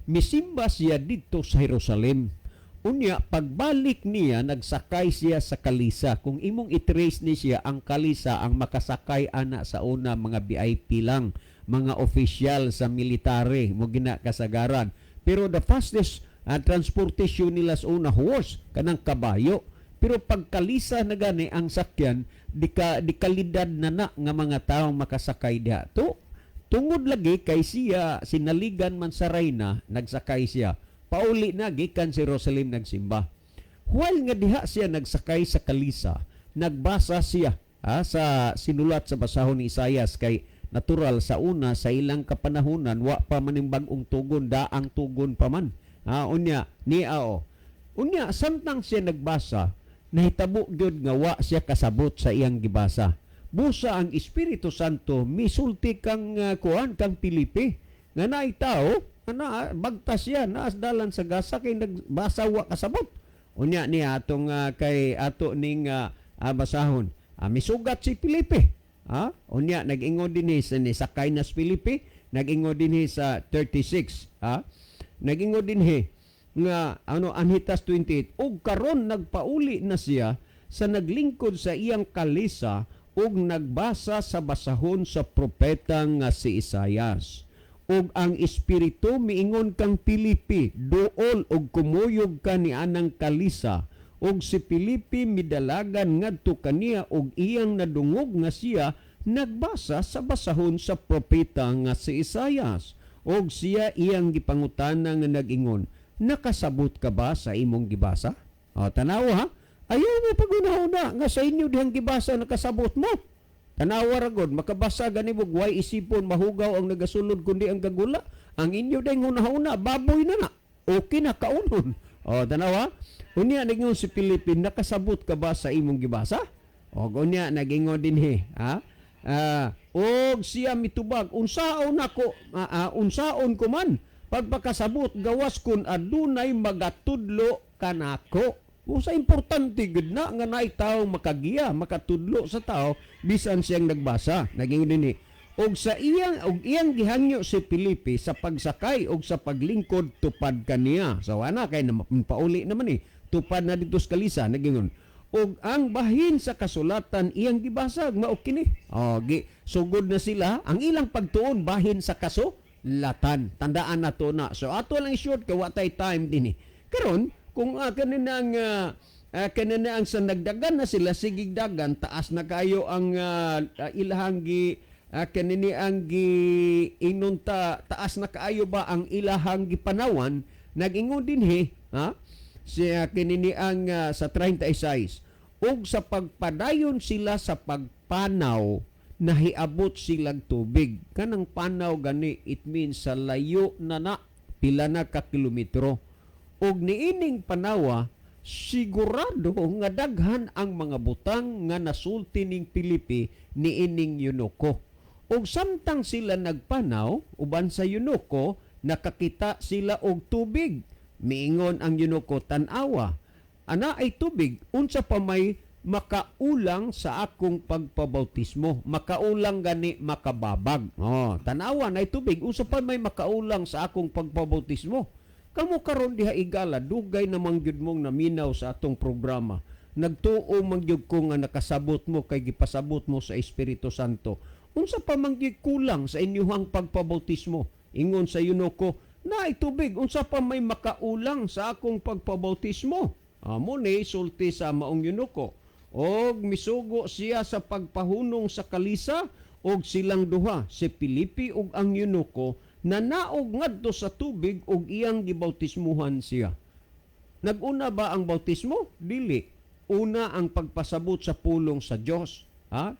Misimba siya didto sa Jerusalem. Unya pagbalik niya nagsakay siya sa kalisa. Kung imong i-trace ni siya ang kalisa ang makasakay ana sa una mga VIP lang, mga official sa military mo gina kasagaran. Pero the fastest transportation nila sa una horse kanang kabayo. Pero pagkalisa na gani ang sakyan di kalidad na nga mga tawo makasakay diha. Tungod lagi kay siya sinaligan man sa Rayna nagsakay siya. Pauli na gikan si Jerusalem nagsimba. While nga diha siya nagsakay sa kalisa, nagbasa siya sa sinulat sa basahon ni Isaias kay natural sa una sa ilang kapanahunan wa pa maning bag-ong tugon daang tugon pa man. Unya Unya samtang siya nagbasa nahitabo gyud nga wa siya kasabot sa iyang gibasa. Busa ang Espiritu Santo misulti kang kang Pilipi nga naay tao bagtas siya naasdalan sa gasa kay nagbasa wa kasabot. Unya niya atong kay ato ning basahon. Misugat si Pilipi. Unya nag-ingon dinhi sa ni sakay na sa Pilipi, nag-ingon dinhi sa 36. Nag-ingon dinhi nga Anhitas 28 ug karon nagpauli na siya sa naglingkod sa iyang kalisa ug nagbasa sa basahon sa propeta nga si Isaias. Ug ang Espiritu miingon kang Pilipi, duol og kumuyog ka ni anang kalisa, ug si Pilipi midalagan ngadto kaniya ug iyang nadungog nga siya nagbasa sa basahon sa propeta nga si Isaias. Ug siya iyang gipangutana nga nag-ingon, nakasabot ka ba sa imong gibasa? Tanawa ayaw mo pag-una nga sa inyo dihang gibasa nakasabot mo. Tanawa ragod, makabasa gani mo, way isipon, mahugaw ang nagasulod kundi ang gagula. Ang inyo dahil una-una, baboy na. Okay na, kaunon. Tanawa, unya nagingon si Pilipin, nakasabot ka ba sa imong gibasa? Unya nagingon din siya mitubag, unsaon ko man, pagpakasabot, gawas kun adunay magatudlo kanako. Sa importante gud na nga naay tawo makagiya, makatudlo sa tao bisan siyang nagbasa. Naging dinhi, og iyang gihangyo si Felipe sa pagsakay og sa paglingkod tupad kaniya. So ana kay pauli naman tupad na dito sa kalisa nagingon. Og ang bahin sa kasulatan iyang gibasag mao kini. Sugod na sila ang ilang pagtuon bahin sa kasulatan. Tandaan nato na. So ato lang short kay watay time dinhi. Karon kung kanina ang sa nagdagan na sila sigigdagan taas na kayo ang ilahang kanini ang inunta taas na kaayo ba ang ilahang gipanawan nag-ingon dinhi siya kanini ang sa 36 ug sa pagpadayon sila sa pagpanaw nahiabot silang tubig kanang panaw gani it means sa layo na pila na ka kilometro ug niining panawa sigurado nga daghan ang mga butang nga nasulti ning Felipe niining Eunuko. Og samtang sila nagpanaw uban sa Eunuko nakakita sila og tubig. Miingon ang Eunuko, tan-awa ana ay tubig unsa pa may makaulang sa akong pagpabautismo. Makaulang gani makababag. Tan-awa na ay tubig unsa pa may makaulang sa akong pagpabautismo. Kamo karon diha igala dugay namang gyud mong naminaw sa atong programa. Nagtuo man gyud ko nga nakasabot mo kay gipasabot mo sa Espiritu Santo. Unsa pa man gyud kulang sa inyong pagpabautismo? Ingon sa Eunuko, naay tubig unsa pa may makaulang sa akong pagpabautismo? Amo ni sulti sa maong Eunuko. Og misugo siya sa pagpahunong sa kalisa og silang duha si Felipe ug ang Eunuko na naog ngadto sa tubig ug iyang gibautismuhan siya. Naguna ba ang bautismo? Dili. Una ang pagpasabot sa pulong sa Dios.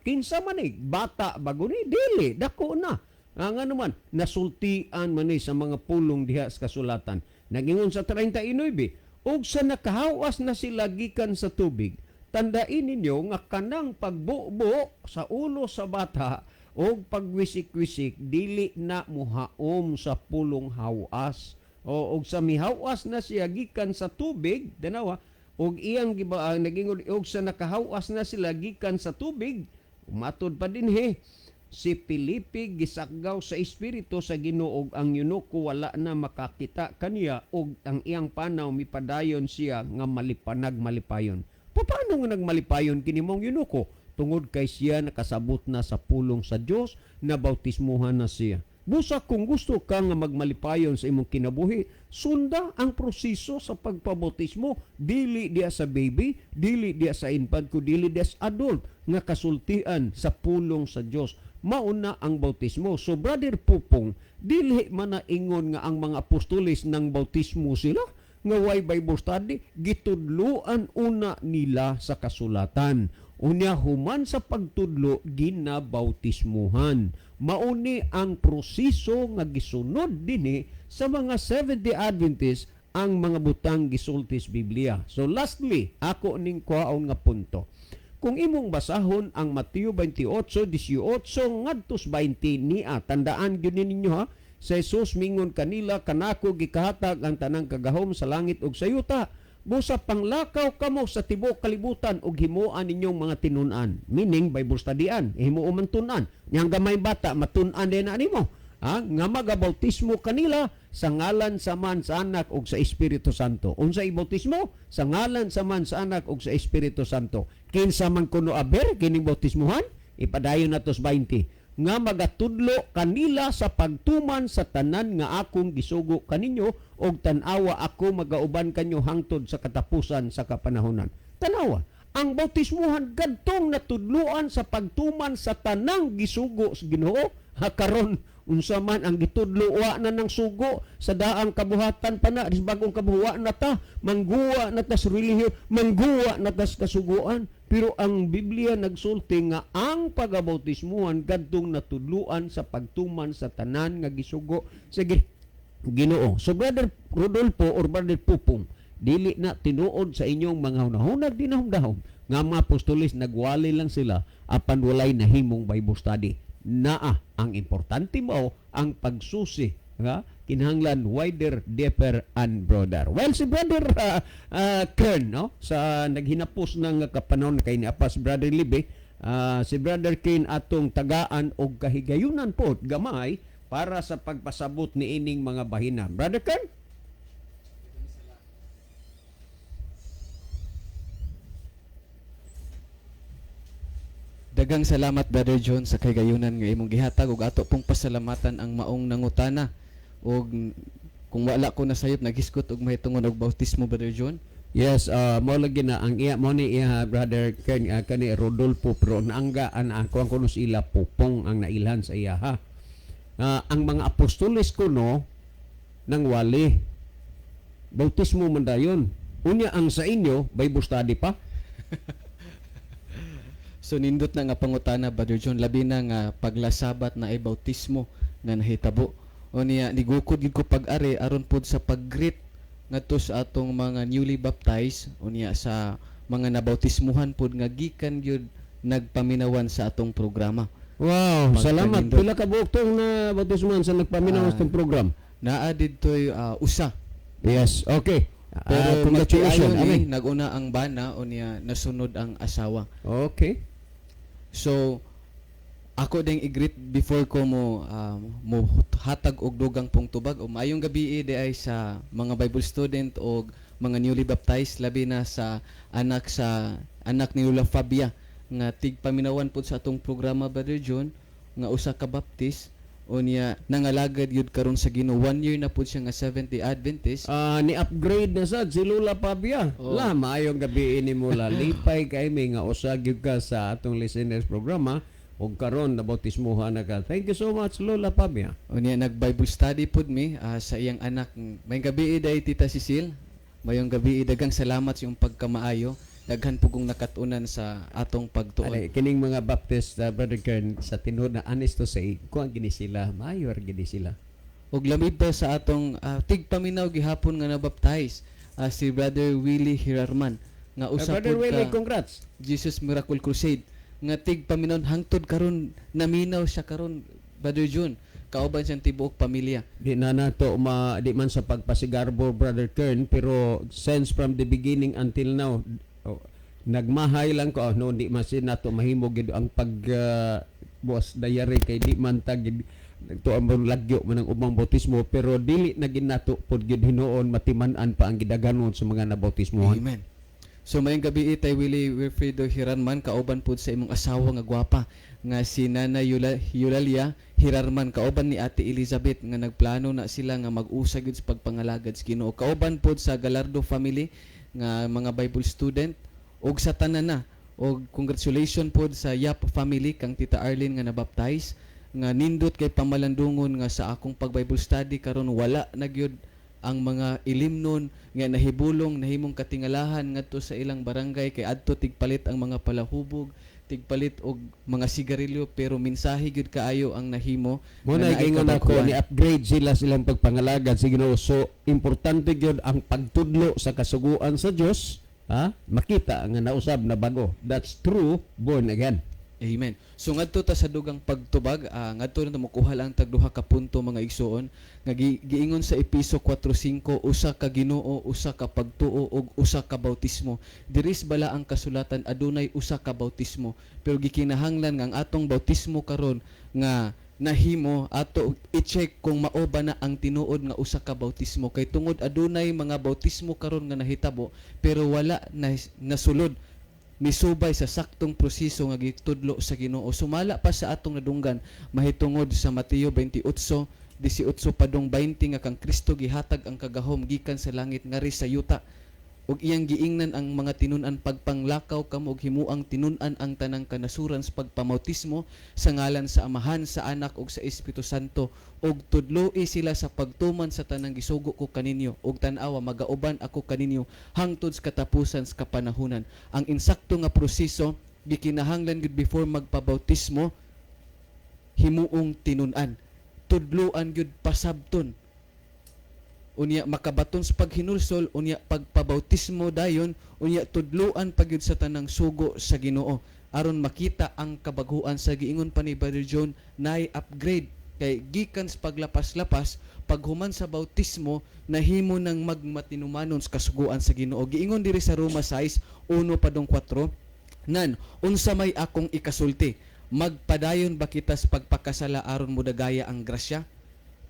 Kinsa man bata bago ni dili dako na. Nga naman nasultian man sa mga pulong diha sa kasulatan. Nagingon sa 39, ug sa nakahawas na sila gikan sa tubig, tandain ninyo nga kanang pagbubo sa ulo sa bata og pagwisik-wisik dili na muhaom sa pulong hawas og sa mihawas na siya gikan sa tubig danawa og iyang nagingon og sa nakahawas na sila gikan sa tubig matod pa dinhi si Felipe gisakgaw sa espiritu sa Ginoo og ang Eunuko wala na makakita kaniya og ang iyang panaw mipadayon siya nga malipayon. Paano nga nagmalipayon kini mong Eunuko? Tungod kay siya nakasabot na sa pulong sa Dios na bautismuhan na siya. Busa kung gusto ka nga magmalipayon sa imong kinabuhi, sunda ang proseso sa pagpabautismo. Dili diya sa baby, dili diya sa infant, ko dili diya sa adult nga kasultian sa pulong sa Dios. Mauna ang bautismo. So Brother Pupong, dili man na ingon nga ang mga apostoles ng bautismo sila nga way Bible study, gitudluan una nila sa kasulatan. Unya human sa pagtudlo ginabautismuhan. Mauni ang proseso nga gisunod dinhi sa mga Seventh-day Adventists ang mga butang gisultis Biblia. So lastly, ako ning kuhaon nga punto. Kung imong basahon ang Mateo 28:18 ngadtos 20 niya, tandaan gyud ninyo ha, sa Jesus mingon kanila, kanako gikahatag ang tanang kagahom sa langit ug sa yuta. Busa panglakaw kamo sa tibuok kalibutan ug himuan ninyong mga tinun-an. Meaning Bible studyan, himuo man tun-an. Yang gamay bata matun-an din na nimo. Nga magabautismo kanila sa ngalan sa Man sa Anak ug sa Espiritu Santo. Unsa ibautismo? Sa ngalan sa Man sa Anak ug sa Espiritu Santo. Kinsa man kuno aber kining bautismuhan? Ipadayon natos 20. Nga magatudlo kanila sa pagtuman sa tanan nga akong gisugo kaninyo og tan-awa ako magauban kanyo hangtod sa katapusan sa kapanahonan. Tanawa, ang bautismuhan kadtong natudluan sa pagtuman sa tanang gisugo sa Ginoo. Karon unsa man ang gitudlo wa na ng sugo sa daang kabuhatan pa na bagong kabuwa na ta mangguwa na ta sa relihiyon, mangguwa na ta sa kasuguan. Pero ang Biblia nagsulti nga ang pagabautismuhan kadtong natudluan sa pagtuman sa tanan nga gisugo sa Ginoo. So Brother Rodolfo or Brother Pupong, dili na tinuod sa inyong mga hunahunag dinahom-dahom nga mga apostoles nagwali lang sila apan walay nahimong Bible study. Naa ang importante mo ang pagsusi kinahanglan wider, deeper, and broader. Well, si Brother Kern, no? Sa naghinapos ng kapanon kay ni Apas Brother Libby, si Brother Ken atong tagaan og kahigayunan po gamay para sa pagpasabot ni ining mga bahina. Brother Ken? Daghang salamat Brother John sa kagayunan nga imong gihatag ug ato pong pasalamatan ang maong nangutana ug kung wala ko nasayop naghiskot og mahitungod og bautismo Brother John. Yes, mo lagi na ang iya mo ni iya Brother Ken kani Rodolfo pero naangga an ako ang kuno sila pupong ang nailhan sa iya ha. Ang mga apostoles kuno nang wali bautismo man dayon. Unya ang sa inyo Bible study pa. So nindot na nga pangutana Brother John labi na nga paglasabat na ay bautismo nga nahitabo. O niya nigukod gid ko pag-ari aron pod sa pag-greet ngadto sa atong mga newly baptized o niya sa mga nabautismuhan pod nga gikan gyud nagpaminawan sa atong programa. Wow, salamat. Pagkanindot. Pila ka buok tong na bautismuhan sa nagpaminaw sa program. Naa didtoy usa. Yes, okay. Pero Congratulations. magtiayon Amen. naguna ang bana o niya nasunod ang asawa. Okay. So ako ding i-greet before ko mo hatag og dugang pong tubag o maayong gabi di ay sa mga Bible student o mga newly baptized labi na sa anak ni Lola Fabia nga tigpaminawan pud sa atong programa Brother John nga usa ka baptist o niya nangalagad yun karon sa Ginoo 1 year na pud siya nga 70 Adventist. Ni-upgrade na sad si Lola Pabia. Oo. La, maayong gabi ini mo la. Lipay kay may nga usag gyud ka sa atong listeners programa ug karon na bautismuhan na ka. Thank you so much Lola Pabia. O niya nag-Bible study pud mi sa iyang anak. May gabi day Tita Cecil. Mayong gabi daghang salamat sa iyong pagkamaayo. Daghan po kong nakatunan sa atong pagtuon. Alay, kining mga Baptist Brother Kern sa tinuod na honest to say, kuan gini sila, mayor gini sila. Ug lamig pa sa atong tigpaminaw gihapon nga nabaptize si Brother Willie Hirarman nga usa Brother pod Willie, ka congrats. Jesus Miracle Crusade nga tigpaminaw hangtod karon naminaw siya karon Brother June kauban siyang tibuok pamilya. Di na nato di man sa pagpasigarbo Brother Kern, pero since from the beginning until now, nagmahay lang ko no, di man sin nato mahimo gid ang pag boss dayari kay di man tag to ang lagyo man ang ubang bautismo, pero dili na gid nato pod gid hinuon matiman-an pa ang gidaganon sa mga nabautismohan. Amen. So mayong gabi itay Willie Wilfredo Hiranman kauban pud sa imong asawa nga gwapa nga si Nana Eulalia Hirarman kauban ni Ate Elizabeth nga nagplano na sila nga mag-usa gyud sa pagpangalagad sa Ginoo. Kauban pud sa Galardo family nga mga Bible student og sa tanan na og congratulations pod sa Yap family kang Tita Arlene nga nabaptize nga nindot kay pamalandungon nga sa akong pag-Bible study karon wala na gyud ang mga ilimnon nga nahibulong nahimong katingalahan ngadto sa ilang barangay kay adto tigpalit ang mga palahubog, tigpalit og mga sigarilyo pero mensahe gyud kaayo ang nahimo. Mo nga na naay gingon ako kabaguan. ni upgrade sila silang pagpangalagad sa Ginoo. So importante gyud ang pagtudlo sa kasuguan sa Dios, ha? Makita nga nausab na bago. That's true born again. Amen. So ngadto ta sa dugang pagtubag, ngadto na makuha lang tag duha ka punto mga igsuon nga giingon sa Episo 4:5 usa ka Ginoo, usa ka pagtuo ug usa ka bautismo. Diris bala ang kasulatan adunay usa ka bautismo, pero gikinahanglan nga ang atong bautismo karon nga nahimo ato i-check kung mao ba na ang tinuod nga usa ka bautismo kay tungod adunay mga bautismo karon nga nahitabo pero wala nasulod misubay sa saktong proseso nga gitudlo sa Ginoo. Sumala pa sa atong nadunggan mahitungod sa Mateo 28:18 padung 20 nga kang Kristo gihatag ang kagahom gikan sa langit ngari sa yuta ug iyang giingnan ang mga tinun-an pagpanglakaw kamo ug himuang tinun-an ang tanang kanasuran sa pagpamautismo sa ngalan sa Amahan, sa Anak ug sa Espiritu Santo ug tudloi sila sa pagtuman sa tanang gisugo ko kaninyo ug tan-awa magauban ako kaninyo hangtod sa katapusan sa kapanahunan. Ang insakto nga proseso gikinahanglan gid before magpabautismo himuong tinun-an, tudloan gyud pasabton. Unya makabaton sa paghinulsol, unya pagpabautismo dayon, unya tudluan pagyud sa tanang sugo sa Ginoo aron makita ang kabaguan sa giingon pa ni Brother John nay upgrade kay gikan sa paglapas-lapas paghuman sa bautismo nahimo nang magmatinumanon sa kasuguan sa Ginoo. Giingon diri sa Roma 6:1-4 Nan, unsa may akong ikasulti, magpadayon ba kita sa pagpakasala aron mo dagaya ang grasya?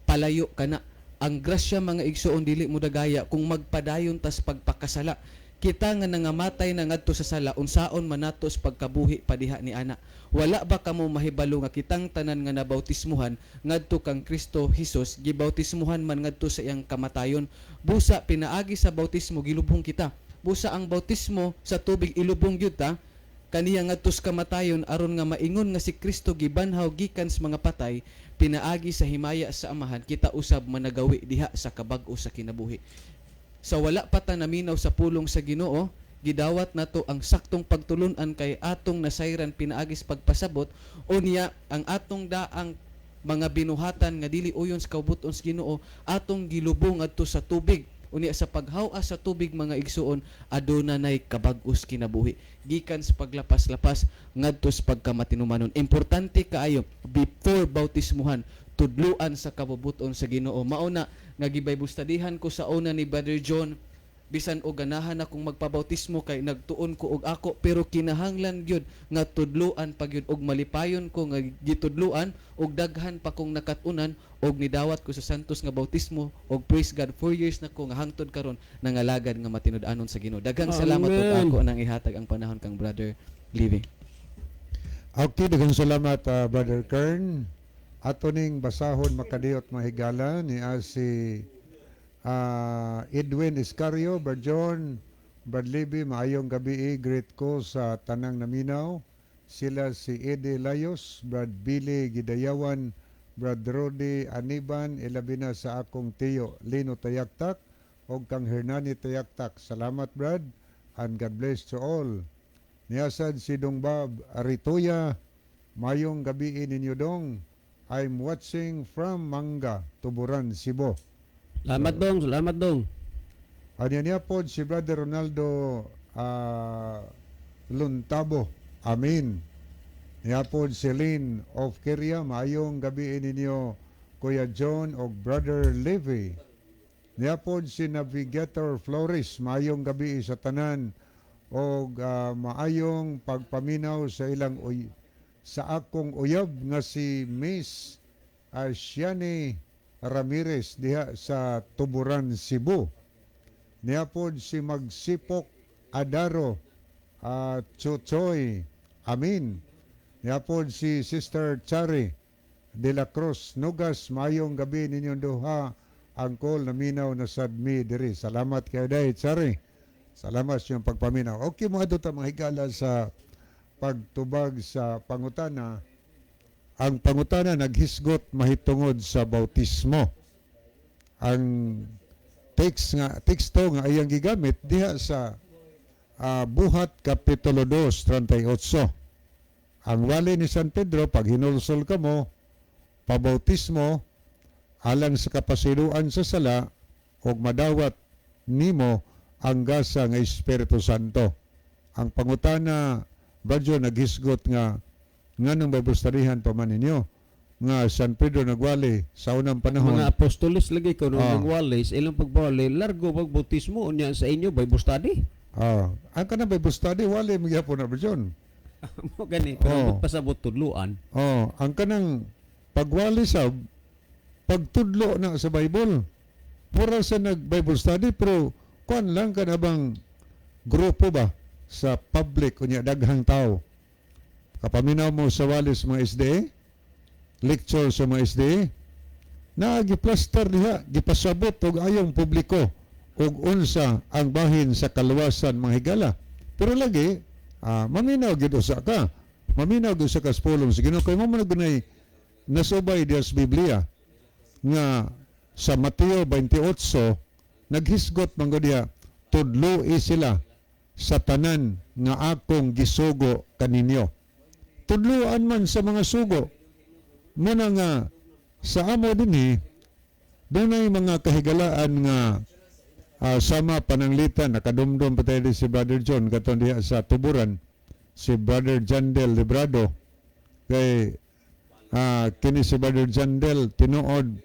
Palayo ka na. Ang grasya mga igsoon dili mo dagaya kung magpadayon tas pagpakasala. Kita nga nangamatay na ngadto sa sala, unsaon man nato sa pagkabuhi padiha ni ana. Wala ba kamo mahibalo nga kitang tanan nga nabautismuhan ngadto kang Kristo Hesus, gibautismuhan man ngadto sa iyang kamatayon. Busa pinaagi sa bautismo gilubong kita. Busa ang bautismo sa tubig ilubong gyud ta kaniya ngadto sa kamatayon aron nga maingon nga si Kristo gibanhaw gikan sa mga patay, pinaagi sa himaya sa amahan, kita usab managawi diha sa kabag-o sa kinabuhi. Sa wala pa ta naminaw sa pulong sa Ginoo, gidawat nato ang saktong pagtulunan kay atong nasayran pinaagis pagpasabot, unya ang atong daang mga binuhatan nga dili uyon sa kaubuton sa Ginoo atong gilubong adto sa tubig. Unya sa paghawa sa tubig mga igsuon, aduna nay kabag-os kinabuhi gikan sa paglapas-lapas ngadto sa pagkamatinumanon. Importante kaayo before bautismuhan tudluan sa kabubuton sa Ginoo. Mauna nga gibaybustudihan ko sa una ni Brother John, bisan og ganahan akong magpabautismo kay nagtuon ko og ako, pero kinahanglan gyud nga tudluan pa gyud og malipayon ko nga gitudluan og daghan pa kong nakatunan og nidawat ko sa santos nga bautismo og praise God 4 years na ko nga hangtod karon nangalagad nga matinud-anon sa Ginoo. Daghang salamat og Amen. ako nang ihatag ang panahon kang Brother Living. Okay, daghang salamat Brother Kern. Ato ning basahon makadiyot mahigala ni si Edwin Iscario, Brad John, Brad Libby, maayong gabi, greet ko sa tanang naminaw. Sila si Eddie Layos, Brad Billy Gidayawan, Brad Rodi Aniban, ilabi na sa akong tiyo Lino Tayaktak o kang Hernani Tayaktak. Salamat Brad, and God bless to all. Niyasad si Dong Bob Aritoya, mayong gabi ninyo dong. I'm watching from Manga, Tuburan, Cebu. Salamat dong. Anya niya po si Brother Ronaldo Luntabo. Amin. Niya po si Lynn of Keria. Maayong gabi ninyo Kuya John o Brother Levy. Niya po si Navigator Flores. Maayong gabi sa tanan o maayong pagpaminaw sa ilang sa akong uyab nga si Miss Shiani Ramirez diha sa Tuburan, Cebu. Niya po si Magsipok Adaro Chuchoy. Amin. Niya po si Sister Chari de la Cruz Nugas. Mayong gabi ninyong duha. Angkol naminaw na sadmi diri. Salamat kayo dahi Chari. Salamat sa iyong pagpaminaw. Okay mga duta mga higala sa pagtubag sa pangutana. Ang pangutana naghisgot mahitungod sa bautismo. Ang teksto nga iyang gigamit diha sa Buhat Kapitulo 2:38. Ang wali ni San Pedro pag hinulsol kamo pabautismo alang sa kapasiluan sa sala ug madawat nimo ang gasa nga Espiritu Santo. Ang pangutana Badyo naghisgot nga nganong babustarihan pa man ninyo nga San Pedro nagwali sa unang panahon. Mga apostoles lagi ko nung nagwali, sa ilang pagbawali, largo magbautismo unya sa inyo Bible study. Ang kanang Bible study wali magyapon na Badyon. Mo gani pero pasabot tudluan. Ang kanang pagwali sa pagtudlo na sa Bible. Pura sa nag-Bible study pero kuan lang kanabang grupo ba sa public unya daghang tao. Kapaminaw mo sa walis mga SDA, lecture sa mga SDA, na giplaster diha, gipasabot og ayong publiko og unsa ang bahin sa kaluwasan mga higala. Pero lagi, maminaw gid usa ka. Maminaw gid sa kaspulong sa Ginoo kay mo man gunay nasubay diha sa Biblia nga sa Mateo 28 naghisgot man gud diha tudloi sila sa tanan nga akong gisugo kaninyo. Tudluan man sa mga sugo. Muna nga sa amo dinhi dunay mga kahigalaan nga sama pananglitan nakadumdum patay si Brother John katon diha sa Tuburan si Brother Jandel Librado kay kini si Brother Jandel tinuod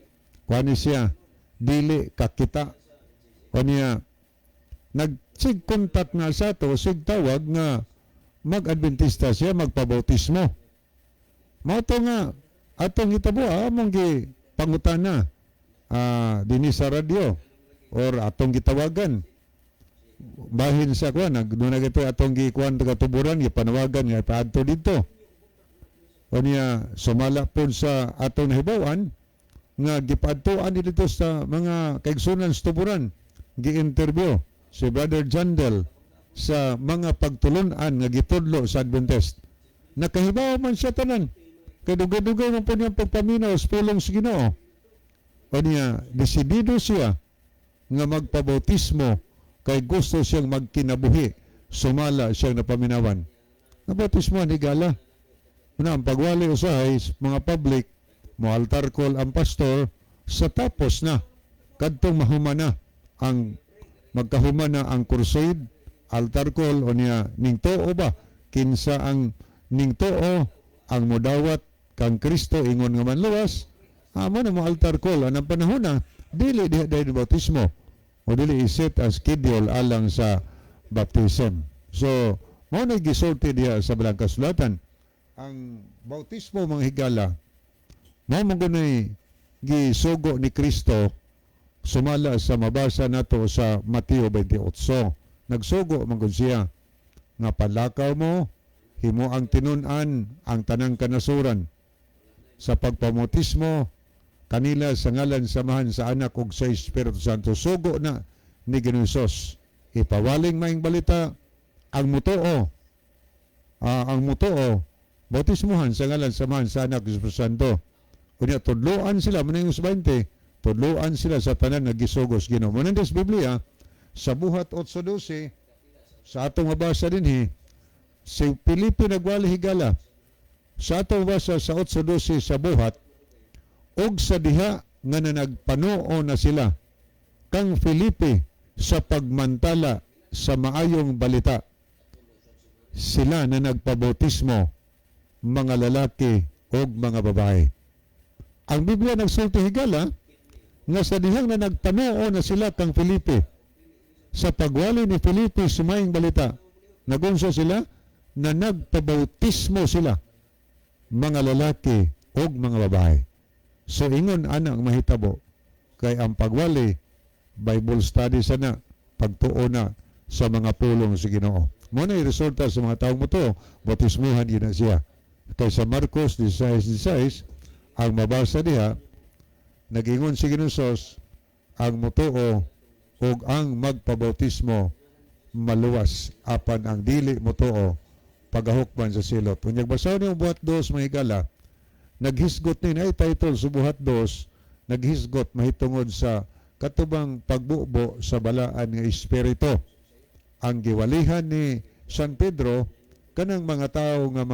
kuani siya dili kakita kaniya sig contact na sa to sig tawag nga mag-Adventista siya, magpabautismo. Mao to nga atong hitabo among gi pangutana dinhi sa radyo or atong gitawagan. Bahin sa kuan nagduna gito atong gikuan taga tuburan gipanawagan nga paadto didto. O niya sumala pod sa atong nahibawan nga gipadtuan dito sa mga kaigsunan sa tuburan gi-interview si Brother Jandel sa mga pagtulunan nga gitudlo sa Adventist. Nakahibaw man siya tanan. Kay dugay-dugay man po niyang pagpaminaw sa pulong sa Ginoo. O niya, desidido siya nga magpabautismo kay gusto siyang magkinabuhi. Sumala siyang napaminawan. Nabautismo ni Gala. Una, ang pagwali usahay mga public, mo altar call ang pastor sa tapos na kadtong mahumana ang magkahumana ang crusade, altar call o niya ning tuo ba kinsa ang ning tuo ang modawat kang Kristo ingon nga manluwas amo na mo altar call anang panahon na dili dahil bautismo o dili iset as schedule alang sa baptism. So mao na gisulti diha sa Balang Kasulatan ang bautismo mga higala mao man gunay gisugo ni Kristo sumala sa mabasa nato sa Mateo 28. Nagsugo man gud siya nga palakaw mo himo ang tinun-an ang tanang kanasuran sa pagpamautismo kanila sa ngalan samahan sa anak ug sa Espiritu Santo. Sugo na ni Ginoong Hesus. Ipawaling maing balita ang mutuo. Ang mutuo bautismohan sa ngalan samahan sa anak ug Espiritu Santo. Unya tudloan sila manayong 20. Tudloan sila sa tanan nga gisugos Ginoo. Manandas Biblia sa buhat 8:12 sa atong mabasa dinhi si Filipe nagwali higala sa atong mabasa sa 8:12 sa buhat og sa diha nga nagpanuo na sila kang Filipe sa pagmantala sa maayong balita sila na nagpabautismo mga lalaki og mga babae. Ang Biblia nagsulti higala nga sa dihang na nagpanuo na sila kang Filipe sa pagwali ni Filipe sumayong balita nagunsa sila na nagpabautismo sila mga lalaki og mga babae. So ingon ana ang mahitabo kay ang pagwali Bible study sana pagtuo na sa mga pulong sa Ginoo. Mo na resulta sa mga taong moto bautismuhan yun na siya. Kay sa Marcos 16:16 ang mabasa diha nagingon si Ginoong Hesus ang mutuo ug ang magpabautismo maluwas apan ang dili mutuo pagahukman sa silot. Unyag basaw niyo buhat 2 mga higala naghisgot ni ay title sa buhat 2 naghisgot mahitungod sa katubang pagbubo sa balaan nga espiritu. Ang giwalihan ni San Pedro kanang mga tao nga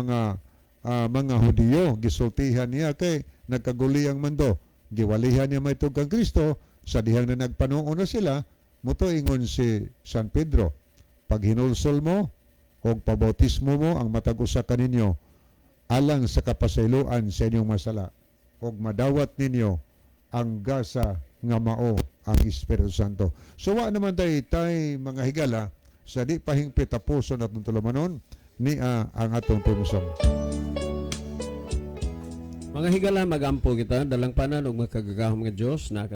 mga Hudiyo gisultihan niya kay nagkaguliyang mando. Giwalihan niya may kang Kristo sa dihang na nagpanuo na sila muto ingon si San Pedro pag hinulsol mo o pabautismo mo ang matag usa kaninyo alang sa kapasayloan sa inyong masala o madawat ninyo ang gasa nga mao ang Espiritu Santo. So wa naman tay mga higala sa di pahingpit tapuson atong tulumanon ni ang atong tumusong. Mga higala magampo kita dalang panan og magkagagahom nga Dios na